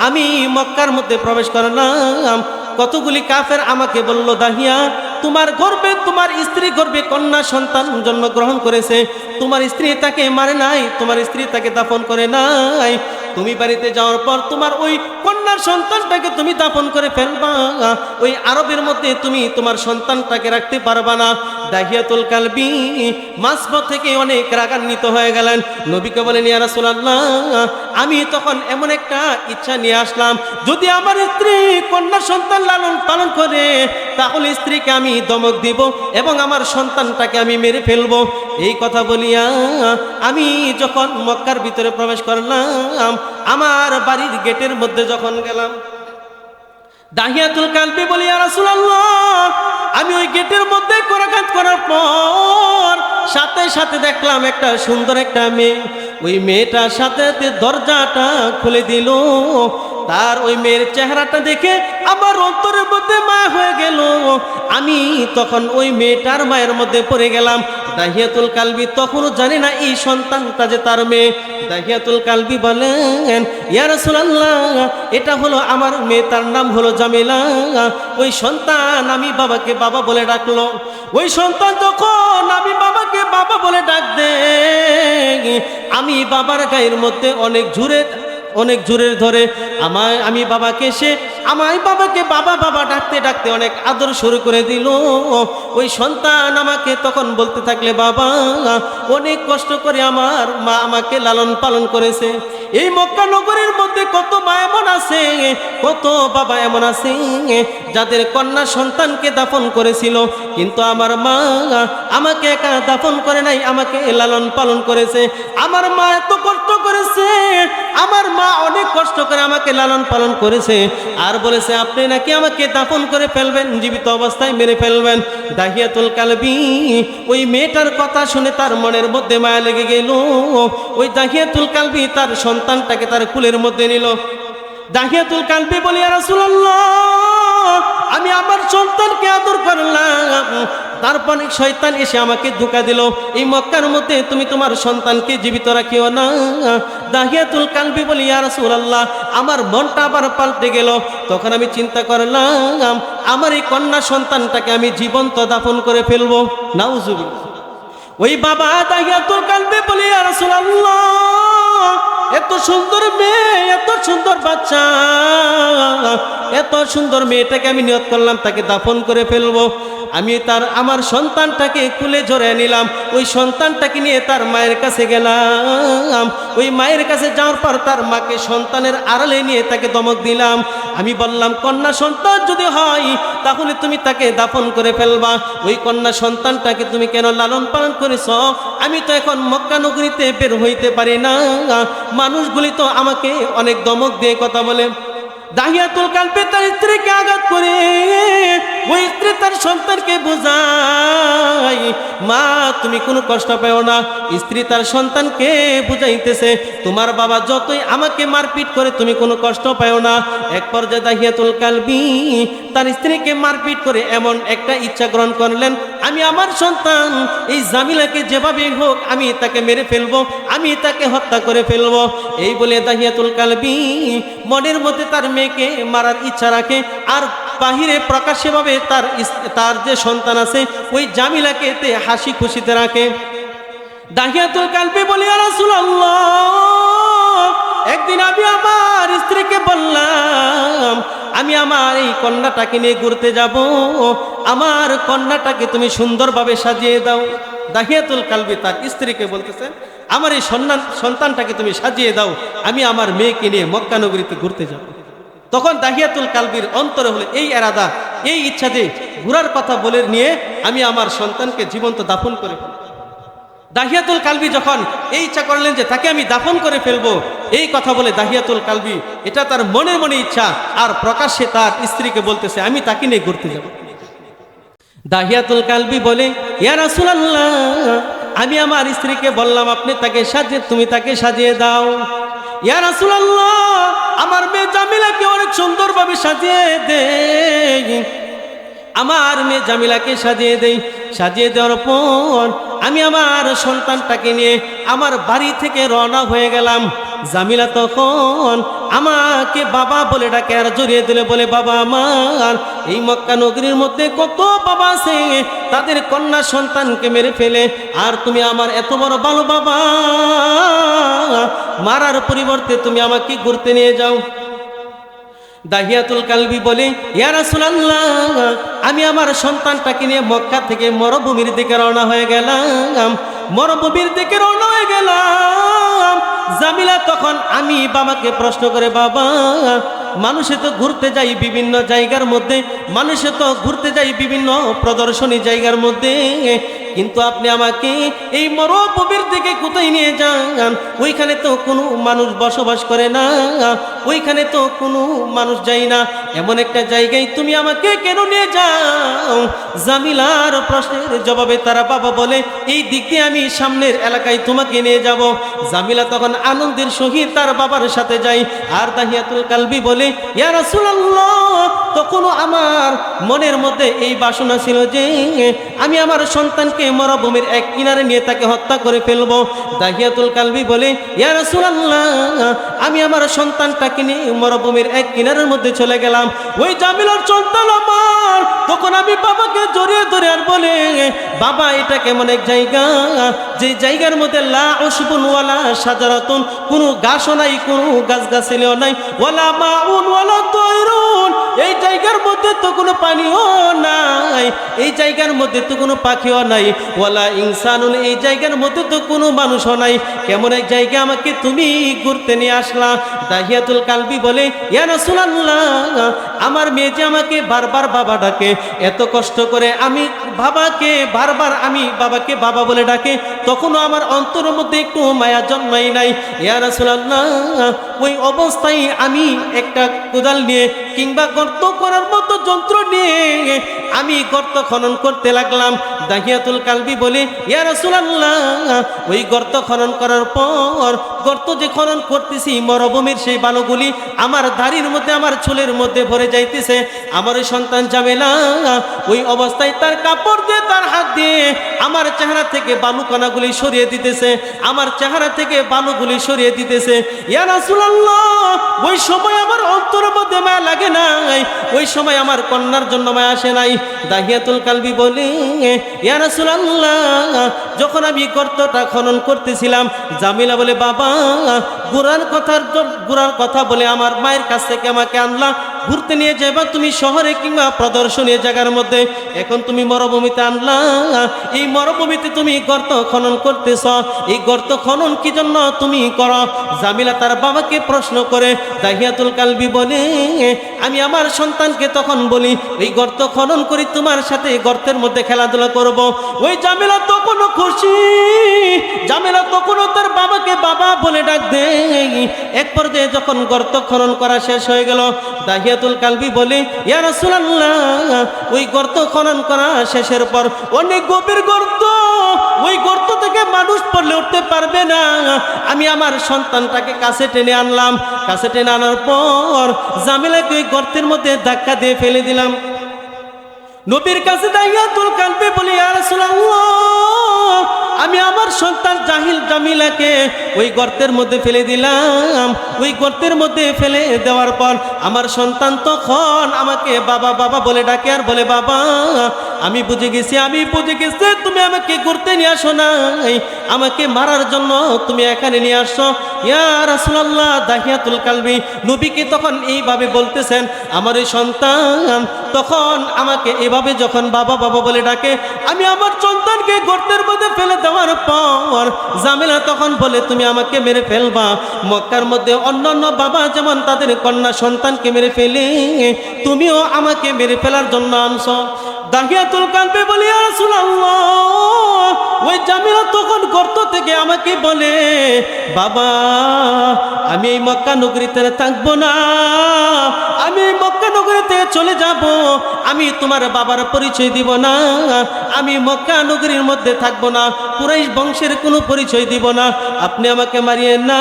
আমি মক্কার মধ্যে প্রবেশ করলাম, কতগুলি কাফের আমাকে বলল, দাহিয়া, তোমার গর্ভে, তোমার স্ত্রী গর্ভে কন্যা সন্তান জন্মগ্রহণ করেছে, তোমার স্ত্রী তাকে মারে নাই, তোমার স্ত্রী তাকে দাফন করে নাই, তুমি বাড়িতে যাওয়ার পর তোমার ওই কন্যার সন্তানটাকে তুমি দাফন করে ফেলবা, ওই আরবের মধ্যে তুমি তোমার সন্তানটাকে রাখতে পারবা না। দাহিয়াতুল কালবি মাঝপথ থেকে অনেক রাগান্বিত হয়ে গেলেন। নবীকে বলেন, ইয়া রাসূলুল্লাহ, আমি তখন এমন একটা ইচ্ছা নিয়ে আসলাম, যদি আমার স্ত্রী কন্যা সন্তান লালন পালন করে তাহলে স্ত্রীকে আমি ধমক দিব এবং আমার সন্তানটাকে আমি মেরে ফেলবো। এই কথা বলিয়া আমি যখন মক্কার ভিতরে প্রবেশ করলাম, আমার বাড়ির গেটের মধ্যে যখন গেলাম, দাহিয়াতুল কালবি বলি, ইয়া রাসূলুল্লাহ, আমি ওই গেটের মধ্যে করাঘাত করার পর সাথে সাথে দেখলাম একটা সুন্দর একটা মেয়ে। ওই মেয়েটার সাথে দরজাটা খুলে দিল। তার ওই মেয়ের চেহারাটা দেখে আমার অন্তরের মধ্যে মায়া হয়ে গেল। আমি তখন ওই মেয়েটার মায়ের মধ্যে পড়ে গেলাম। দাহিয়াতুল কালবি তখনও জানে না এই সন্তানটা যে তার মেয়ে। দাহিয়াতুল কালবি বলেন, ইয়া রাসূলুল্লাহ, এটা হলো আমার মেয়ে, তার নাম হলো জামিলা। ওই সন্তান আমি বাবাকে বাবা বলে ডাকলো। ওই সন্তান যখন আমি বাবাকে বাবা বলে ডাক দে, আমি বাবার গায়ের মধ্যে অনেক জোরে ধরে আমি বাবাকে বাবাকে বাবা বাবা ডাকতে ডাকতে অনেক আদর শুরু করে দিল। ওই সন্তান আমাকে তখন বলতে থাকলে, বাবা, অনেক কষ্ট করে আমার মা আমাকে লালন পালন করেছে। এই মক্কা নগরীর মধ্যে কত মা এমন আছে, কত বাবা এমন আছে যাদের কন্যা সন্তানকে দাফন করেছিল, কিন্তু আমার মা আমাকে একা দাফন করে নাই, আমাকে লালন পালন করেছে। আমার মা এত কষ্ট করেছে, আমার মা অনেক কষ্ট করে আমাকে লালন পালন করেছে, আর বলেছে আপনি নাকি আমাকে দাফন করে ফেলবেন, জীবিত অবস্থায় মেরে ফেলবেন। দাহিয়াতুল কালবি ওই মেয়েটার কথা শুনে তার মনের মধ্যে মায়া লেগে গেল। ওই দাহিয়াতুল কালবি তার সন্তানটাকে তার কুলের মধ্যে নিল। দাহিয়াতুল কালবি বলি, ইয়া রাসূলুল্লাহ, আমি আমার সন্তানকে আদর করলাম, তারপর শয়তান এসে আমাকে ধোঁকা দিল। এই মক্কার মধ্যে তুমি তোমার সন্তানকে জীবিত রাখিও না। দাহিয়াতুল কালবি বলি, ইয়া রাসূলুল্লাহ, আমার মনটা আবার পাল্টে গেল। তখন আমি চিন্তা করলাম আমার এই কন্যা সন্তানটাকে আমি জীবন্ত দাফন করে ফেলবো। নাউজুবিল্লাহ। ওই বাবা দাহিয়াতুল কালবি বলি, ইয়া রাসূলুল্লাহ, এত সুন্দর মেয়ে, এত সুন্দর বাচ্চা, এত সুন্দর মেয়েটাকে আমি নিয়ত করলাম তাকে দাফন করে ফেলবো। আমি আমার সন্তানটাকে কুলে জড়িয়ে নিলাম। ওই সন্তানটাকে নিয়ে তার মায়ের কাছে গেলাম। ওই মায়ের কাছে যাওয়ার পর তার মাকে সন্তানের আড়ালে নিয়ে তাকে ধমক দিলাম। আমি বললাম, কন্যা সন্তান যদি হয় তাহলে তুমি তাকে দাফন করে ফেলবা। ওই কন্যা সন্তানটাকে তুমি কেন লালন পালন করেছ? আমি তো এখন মক্কা নগরীতে বের হইতে পারি না, মানুষগুলি তো আমাকে অনেক ধমক দিয়ে কথা বলে। দাহিয়াতুল কালবি তার স্ত্রীকে আঘাত করে ওই স্ত্রী তার সন্তানকে বুঝায়, মা তুমি কোনো কষ্ট পেও না। স্ত্রী তার সন্তানকে বুঝাইতেছে, তোমার বাবা যতই আমাকে মারপিট করে তুমি কোনো কষ্ট পাও না। এক পর্যায়ে দাহিয়াতুল কালবি তার স্ত্রীকে মারপিট করে এমন একটা ইচ্ছা গ্রহণ করলেন, আমি আমার সন্তান এই জামিলাকে যেভাবে হোক আমি তাকে মেরে ফেলবো, আমি তাকে হত্যা করে ফেলবো। এই বলে দাহিয়াতুল কালবি মনের মধ্যে তার মেয়েকে মারার ইচ্ছা রাখে, আর বাহিরে প্রকাশ্যভাবে তার যে সন্তান আছে ওই জামিলাকে হাসি খুশিতে রাখে। দাহিয়াতুল কালবি বলি, ইয়া রাসূলুল্লাহ, একদিন আমি আমার স্ত্রীকে বললাম আমি আমার এই কন্যাটাকে নিয়ে ঘুরতে যাব, আমার কন্যাটাকে তুমি সুন্দরভাবে সাজিয়ে দাও। দাহিয়াতুল কালবি তার স্ত্রীকে বলতেছেন, আমার এই সন্তানটাকে তুমি সাজিয়ে দাও, আমি আমার মেয়েকে নিয়ে মক্কা নগরীতে ঘুরতে যাব। তখন দাহিয়াতুল কালবির অন্তরে হলো এই এরাদা, এই ইচ্ছা যে ঘুরার কথা বলে নিয়ে আমি আমার সন্তানকে জীবন্ত দাফন করে ফেলব। দাহিয়াতুল কালবি যখন এই ইচ্ছা করলেন যে তাকে আমি দাফন করে ফেলবো, এই কথা বলে দাহিয়াতুল কালবি এটা তার মনে মনে ইচ্ছা, আর প্রকাশ্যে তার স্ত্রীকে বলতেছে আমি তাকে নিয়ে ঘুরতে যাব। দাহিয়াতুল কালবি বলে, ইয়া রাসূলুল্লাহ, আমি আমার স্ত্রীকে বললাম তুমি তাকে সাজিয়ে দাও। ইয়া রাসূলুল্লাহ, আমার মেয়ে জামিলাকে অনেক সুন্দরভাবে সাজিয়ে দেই। আমার মেয়ে জামিলাকে সাজিয়ে দেই। সাজিয়ে দেওয়ার পর আমি আমার সন্তানটাকে নিয়ে আমার বাড়ি থেকে রওনা হয়ে গেলাম। জামিলা তখন আমাকে বাবা বলে ডাকে আর জড়িয়ে দিলে বলে, বাবা আমার, এই মক্কা নগরীর মধ্যে কত বাবা আছে তাদের কন্যা সন্তানকে মেরে ফেলে, আর তুমি আমার এত বড় ভালো বাবা, মারার পরিবর্তে তুমি আমাকে ঘুরতে নিয়ে যাও। দাহিয়াতুল কালবি বলে, ইয়া রাসূলুল্লাহ, আমি আমার সন্তানটাকে নিয়ে মক্কা থেকে মরুভূমির দিকে রওনা হয়ে গেলাম। জামিলা তখন আমি বাবাকে প্রশ্ন করে, বাবা, মানুষে তো ঘুরতে যাই বিভিন্ন জায়গার মধ্যে, মানুষে তো ঘুরতে যাই বিভিন্ন প্রদর্শনী জায়গার মধ্যে, কিন্তু আপনি আমাকে এই মরুভূমির দিকে কোথায় নিয়ে যান? ওইখানে তো কোনো মানুষ বসবাস করে না, ওইখানে তো কোনো মানুষ যায় না, এমন একটা জায়গায় তুমি আমাকে কেন নিয়ে যাও? জামিলার প্রশ্নের জবাবে তারা বাবা বলে, এই দিক দিয়ে আমি সামনের এলাকায় তোমাকে নিয়ে যাব। জামিলা তখন আনন্দের সহিত তার বাবার সাথে যায়। আর দাহিয়াতুল কালবি বলে, ইয়া রাসূলুল্লাহ, তখনও আমার মনের মধ্যে এই বাসনা ছিল যে আমি আমার সন্তানকে মরুভূমির এক কিনারে নিয়ে তাকে হত্যা করে ফেলবো। দাহিয়াতুল কালবি বলে, ইয়া রাসূলুল্লাহ, আমি আমার সন্তানটাকে নিয়ে মরুভূমির এক কিনারের মধ্যে চলে গেলাম। ওই জামিলার সন্তান আমার, তখন আমি বাবাকে জড়িয়ে ধরে আর বলে, বাবা এটা কেমন এক জায়গা, যে জায়গার মধ্যে লা উশবুন ওয়ালা শাজারাতুন, কোনো গাছও নাই, কোনো গাছগাছালিও নাই, ওয়ালা মাউন ওয়ালা তায়রুন, এই জায়গার মধ্যে তো কোনো পানিও নাই, এই জায়গার মধ্যে তো কোনো পাখিও নাই, ওয়ালা ইনসানুন, এই জায়গার মধ্যে তো কোনো মানুষও নাই, কেমন এক জায়গা আমাকে তুমি ঘুরতে নিয়ে আসলা? দাহিয়াতুল কালবি বলে, ইয়া রাসূলুল্লাহ, আমার মেয়ে যে আমাকে বারবার বাবা ডাকে, এত কষ্ট করে আমি বাবাকে বারবার আমি বাবাকে বাবা বলে ডাকে, তখনও আমার অন্তরের মধ্যে একটু মায়া জন্মাই নাই। ইয়া রাসূলুল্লাহ, ওই অবস্থায় আমি একটা কোদাল নিয়ে কিংবা গর্ত করার মতো যন্ত্র নিয়ে আমি গর্ত খনন করতে লাগলাম। দাহিয়াতুল কালবি বলে, ইয়া রাসূলুল্লাহ, ওই গর্ত খনন করার পর গর্ত যে খনন করতেছি, মরুভূমির সেই বালুগুলি আমার দাড়ির মধ্যে, আমার চুলের মধ্যে ভরে যাইতেছে। আমার ওই সন্তান জামেলা ওই অবস্থায় তার কাপড় দিয়ে, তার হাত দিয়ে আমার চেহারা থেকে বালুকণাগুলি সরিয়ে দিতেছে, আমার চেহারা থেকে বালুগুলি সরিয়ে দিতেছে। ইয়া রাসূলুল্লাহ, ওই সময় আমার অন্তরের মধ্যে মায়া লাগে নাই, ওই সময় আমার কন্যার জন্য মায়া আসে নাই। দাহিয়াতুল কালবি বলে, ইয়া রাসূলুল্লাহ, যখন আমি গর্তটা খনন করতেছিলাম, জামিলা বলে, বাবা গুরার কথা বলে আমার মায়ের কাছ থেকে আমাকে আনলা, ঘুরতে নিয়ে যাবা তুমি শহরে কিংবা প্রদর্শনীয় জায়গার মধ্যে, এখন তুমি মরুভূমিতে আনলা, এই মরুভূমিতে তুমি গর্ত খনন করতেছ, এই গর্ত খনন কি জন্য তুমি করো? জামিলা তার বাবাকে প্রশ্ন করে। দাহিয়াতুল কালবি বলে, আমি আমার সন্তানকে তখন বলি, এই গর্ত খনন করি তোমার সাথে গর্তের মধ্যে খেলাধুলা করব। ওই জামিলা তখনও খুশি, জামিলা তখনও তার বাবাকে বাবা বলে ডাক দেয়। এক পর্যায়ে যখন গর্ত খনন করা শেষ হয়ে গেল, দাহিয়াতুল কালবি বলে, ইয়া রাসূলুল্লাহ, ওই গর্ত খনন করা শেষের পর অনেক গভীর গর্ত, ওই গর্ত থেকে মানুষ পড়লে উঠতে পারবে না, আমি আমার সন্তানটাকে কাছে টেনে আনলাম। কাছে টেনে আনার পর জামিলাকে ওই গর্তের মধ্যে ধাক্কা দিয়ে ফেলে দিলাম। নবীর কাছে দাহিয়াতুল কালবি বলে, ইয়া রাসূলুল্লাহ, আমি আমার সন্তান জামিলাকে ওই গর্তের মধ্যে ফেলে দিলাম। ওই গর্তের মধ্যে ফেলে দেওয়ার পর আমার সন্তান তখন আমাকে বাবা বাবা বলে ডাকে আর বলে, বাবা আমি বুঝে গেছি, তুমি আমাকে ঘুরতে নিয়ে আসো নাই, আমাকে মারার জন্য তুমি এখানে নিয়ে আসছো। ইয়া রাসূলুল্লাহ, দাহিয়াতুল কালবি নবীকে তখন এইভাবে বলতেছেন। আমার ওই সন্তান তখন আমাকে এভাবে যখন বাবা বাবা বলে ডাকে, আমি আমার সন্তানকে গর্তের মধ্যে ফেলে দেওয়ার পর জামিলা তখন বলে, তুমি আমাকে মেরে ফেলবা। মক্কার মধ্যে অন্যান্য বাবা যেমন তাদের কন্যা সন্তানকে মেরে ফেলে, তুমিও আমাকে মেরে ফেলার জন্য আনছো। দাহিয়াতুল কালবি বলে, ইয়া রাসূলুল্লাহ, ওই জামিলা তখন গর্ত থেকে আমাকে বলে, বাবা আমি এই মক্কা নগরীতে থাকবো না, আমি এই মক্কা নগরীতে চলে যাব, আমি তোমার বাবার পরিচয় দিব না, আমি মক্কা নগরীর মধ্যে থাকবো না, কুরাইশ বংশের কোনো পরিচয় দিব না, আপনি আমাকে মারিয়েন না,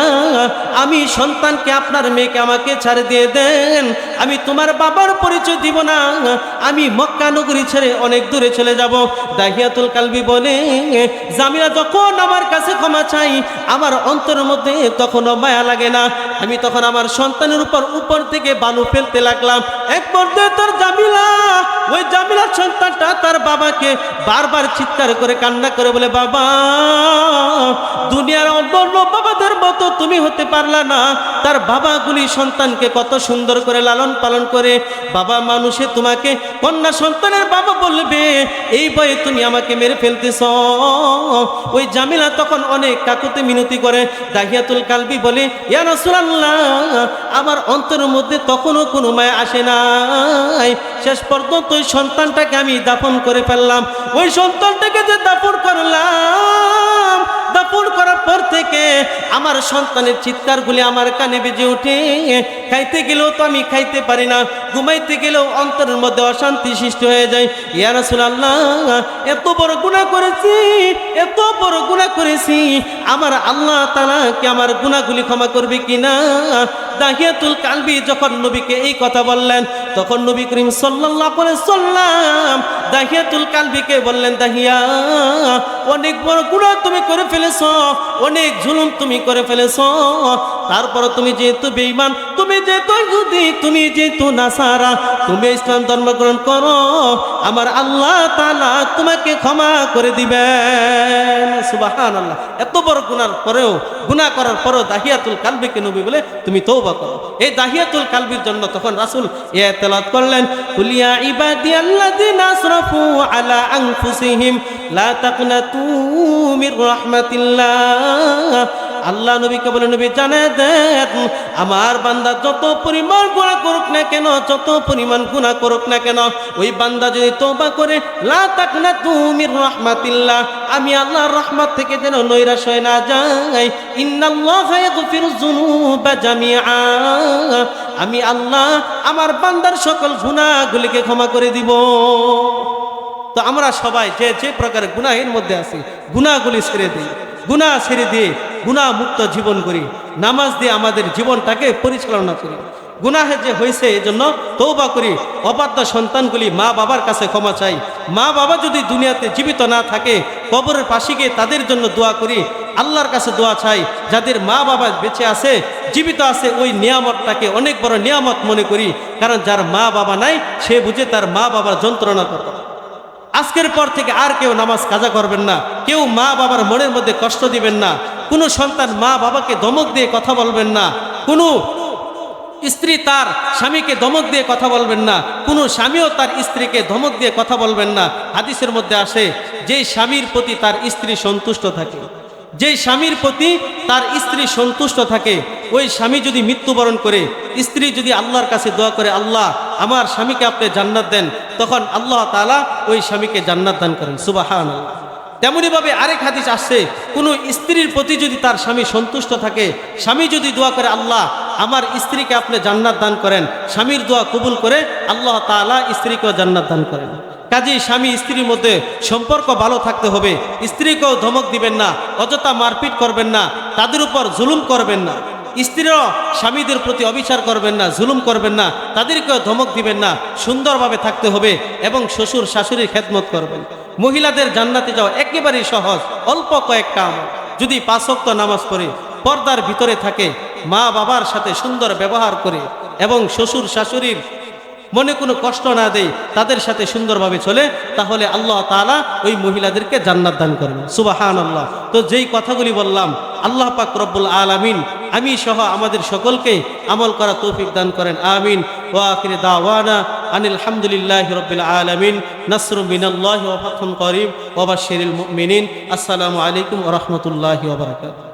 আমি সন্তানকে আপনার মেয়েকে আমাকে ছাড়ে দিয়ে দেন, আমি তোমার বাবার পরিচয় দিব না, আমি মক্কা নগরী ছেড়ে অনেক দূরে চলে যাব। দাহিয়াতুল কালবি বলে, জামিলা যখন আমার কাছে ক্ষমা চাই, আমার অন্তরের মধ্যে তখনও মায়া লাগে না, আমি তখন আমার সন্তানের উপর থেকে বালু ফেলতে লাগলাম। এক পর্যায়ে তার জামিলা, ওই জামিলার সন্তানটা তার বাবাকে বারবার চিৎকার করে কান্না করে বলে, বাবা দুনিয়ার অন্য বাবাদের মতো তুমি হতে পারলা না। তার বাবাগুলি সন্তানকে কত সুন্দর করে লালন পালন করে, বাবা মানুষে তোমাকে কন্যা সন্তানের বাবা বলবে, এই ভয়ে তুমি আমাকে মেরে ফেলতেছ। ওই জামিলা তখন অনেক কাকুতে মিনতি করে। দাহিয়াতুল কালবি বলে, ইয়া রাসূলুল্লাহ, আমার অন্তরের মধ্যে তখনও কোনো মায়া আসে নাই, শেষ পর্যন্ত ওই সন্তানটাকে আমি দাফন করে ফেললাম। ওই সন্তানটাকে যে দাফন করলাম, দাফন করার পর থেকে আমার সন্তানের চিৎকারগুলি আমার কানে বেজে ওঠে। খাইতে গেলেও তো আমি খাইতে পারি না, ঘুমাইতে গেলেও অন্তরের মধ্যে অশান্তি সৃষ্টি হয়ে যায়। ইয়া রাসূলুল্লাহ, এত বড় গুনাহ করেছি, এত বড় গুনাহ করেছি, আমার আল্লাহ তাআলা কি আমার গুনাহগুলি ক্ষমা করবে কিনা? দাহিয়াতুল কালবি যখন নবীকে এই কথা বললেন, তখন নবী করিম সাল্লাল্লাহু আলাইহি সাল্লাম দাহিয়াতুল কালবিকে বললেন, দাহিয়া, অনেক বড় গুনাহ তুমি করে ফেলেছো, অনেক জুলুম তুমি করে ফেলেছো, তারপর তুমি যেহেতু বেঈমান, তুমি যেহেতু ইহুদি, তুমি যেহেতু নাসারা, তুমি ইসলাম ধর্ম গ্রহণ করো, আমার আল্লাহ তাআলা তোমাকে ক্ষমা করে দিবেন। সুবহানাল্লাহ। এত বড় গুনার পরেও, গুনাহ করার পরেও দাহিয়াতুল কালবিকে নবী বলে তুমি তওবা করো। এই দাহিয়াতুল কালবির জন্য তখন রাসূল ইয়া তেলাওয়াত করলেন, কুলিয়া ইবাদিয়াল্লাযিনা আসরাফু আলা আনফুসিহিম লা তাকনাতু মির রাহমাতিল্লাহ। আল্লাহ নবীকে বলে, নবী জানায় দেন, আমার বান্দা যত পরিমাণ গুনাহ করুক না কেন, যত পরিমাণ গুনাহ করুক না কেন, ওই বান্দা যদি তওবা করে, লা তাকনাতু মির রাহমাতিল্লাহ, আমি আল্লাহর রহমত থেকে যেন নৈরাশ হয়ে না যায়। ইন্নাল্লাহা ইয়াগফিরুয যুনুবা জামিআ, আমি আল্লাহ আমার বান্দার সকল গুনাহগুলিকে ক্ষমা করে দিব। তো আমরা সবাই যে যে প্রকার গুনাহের মধ্যে আছি, গুনাহগুলি ছেড়ে দিই, গুনাহ ছেড়ে দিয়ে গুনাহ মুক্ত জীবন করি, নামাজ দিয়ে আমাদের জীবনটাকে পরিচালনা করি। গুনাহে যে হয়েছে এজন্য তওবা করি, অবাধ্য সন্তানগুলি মা বাবার কাছে ক্ষমা চাই। মা বাবা যদি দুনিয়াতে জীবিত না থাকে, কবরের পাশে গিয়ে তাদের জন্য দোয়া করি, আল্লাহর কাছে দোয়া চাই। যাদের মা বাবা বেঁচে আছে, জীবিত আছে, ওই নিয়ামতটাকে অনেক বড় নিয়ামত মনে করি, কারণ যার মা বাবা নাই সে বুঝে তার মা বাবার যন্ত্রণা কত। আজকের পর থেকে আর কেউ নামাজ কাজা করবেন না, কেউ মা বাবার মনের মধ্যে কষ্ট দিবেন না, কোনো সন্তান মা বাবাকে ধমক দিয়ে কথা বলবেন না, কোনো স্ত্রী তার স্বামীকে ধমক দিয়ে কথা বলবেন না, কোনো স্বামীও তার স্ত্রীকে ধমক দিয়ে কথা বলবেন না। হাদিসের মধ্যে আসে, যেই স্বামীর প্রতি তার স্ত্রী সন্তুষ্ট থাকে, যেই স্বামীর প্রতি তার স্ত্রী সন্তুষ্ট থাকে, ওই স্বামী যদি মৃত্যুবরণ করে, স্ত্রী যদি আল্লাহর কাছে দোয়া করে, আল্লাহ আমার স্বামীকে আপনি জান্নাত দেন, তখন আল্লাহ তাআলা ওই স্বামীকে জান্নাত দান করেন। সুবহানাল্লাহ। তেমনিভাবে আরেক হাদিস আসছে, কোনো স্ত্রীর প্রতি যদি তার স্বামী সন্তুষ্ট থাকে, স্বামী যদি দোয়া করে, আল্লাহ আমার স্ত্রীকে আপনি জান্নাত দান করেন, স্বামীর দোয়া কবুল করে আল্লাহ তাআলা স্ত্রীকেও জান্নাত দান করেন। কাজেই স্বামী স্ত্রীর মধ্যে সম্পর্ক ভালো থাকতে হবে। স্ত্রীকেও ধমক দিবেন না, অযথা মারপিট করবেন না, তাদের উপর জুলুম করবেন না। স্ত্রীরাও স্বামীদের প্রতি অবিচার করবেন না, জুলুম করবেন না, তাদেরকেও ধমক দিবেন না। সুন্দরভাবে থাকতে হবে এবং শ্বশুর শাশুড়ির খেদমত করবেন। মহিলাদের জান্নাতে যাওয়া একেবারেই সহজ, অল্প কয়েকটা আমল। যদি 5 ওয়াক্ত নামাজ পড়ে, পর্দার ভিতরে থাকে, মা বাবার সাথে সুন্দর ব্যবহার করে এবং শ্বশুর শাশুড়ির মনে কোনো কষ্ট না দেয়, তাদের সাথে সুন্দরভাবে চলে, তাহলে আল্লাহ তাআলা ওই মহিলাদেরকে জান্নাত দান করবেন। সুবহানাল্লাহ। তো যেই কথাগুলি বললাম, আল্লাহ পাক রব্বুল আলামিন আমি সহ আমাদের সকলকে আমল করা তৌফিক দান করেন। আমিন। ওয়া আখিরু দাওয়ানা আনিল হামদুলিল্লাহি রাব্বিল আলামিন। নাসরুম মিনাল্লাহি ওয়া ফাতহুন করিম ওয়া বাশশিরিল মুমিনিন। আসসালামু আলাইকুম ওয়া রাহমাতুল্লাহি ওয়া বারাকাতুহু।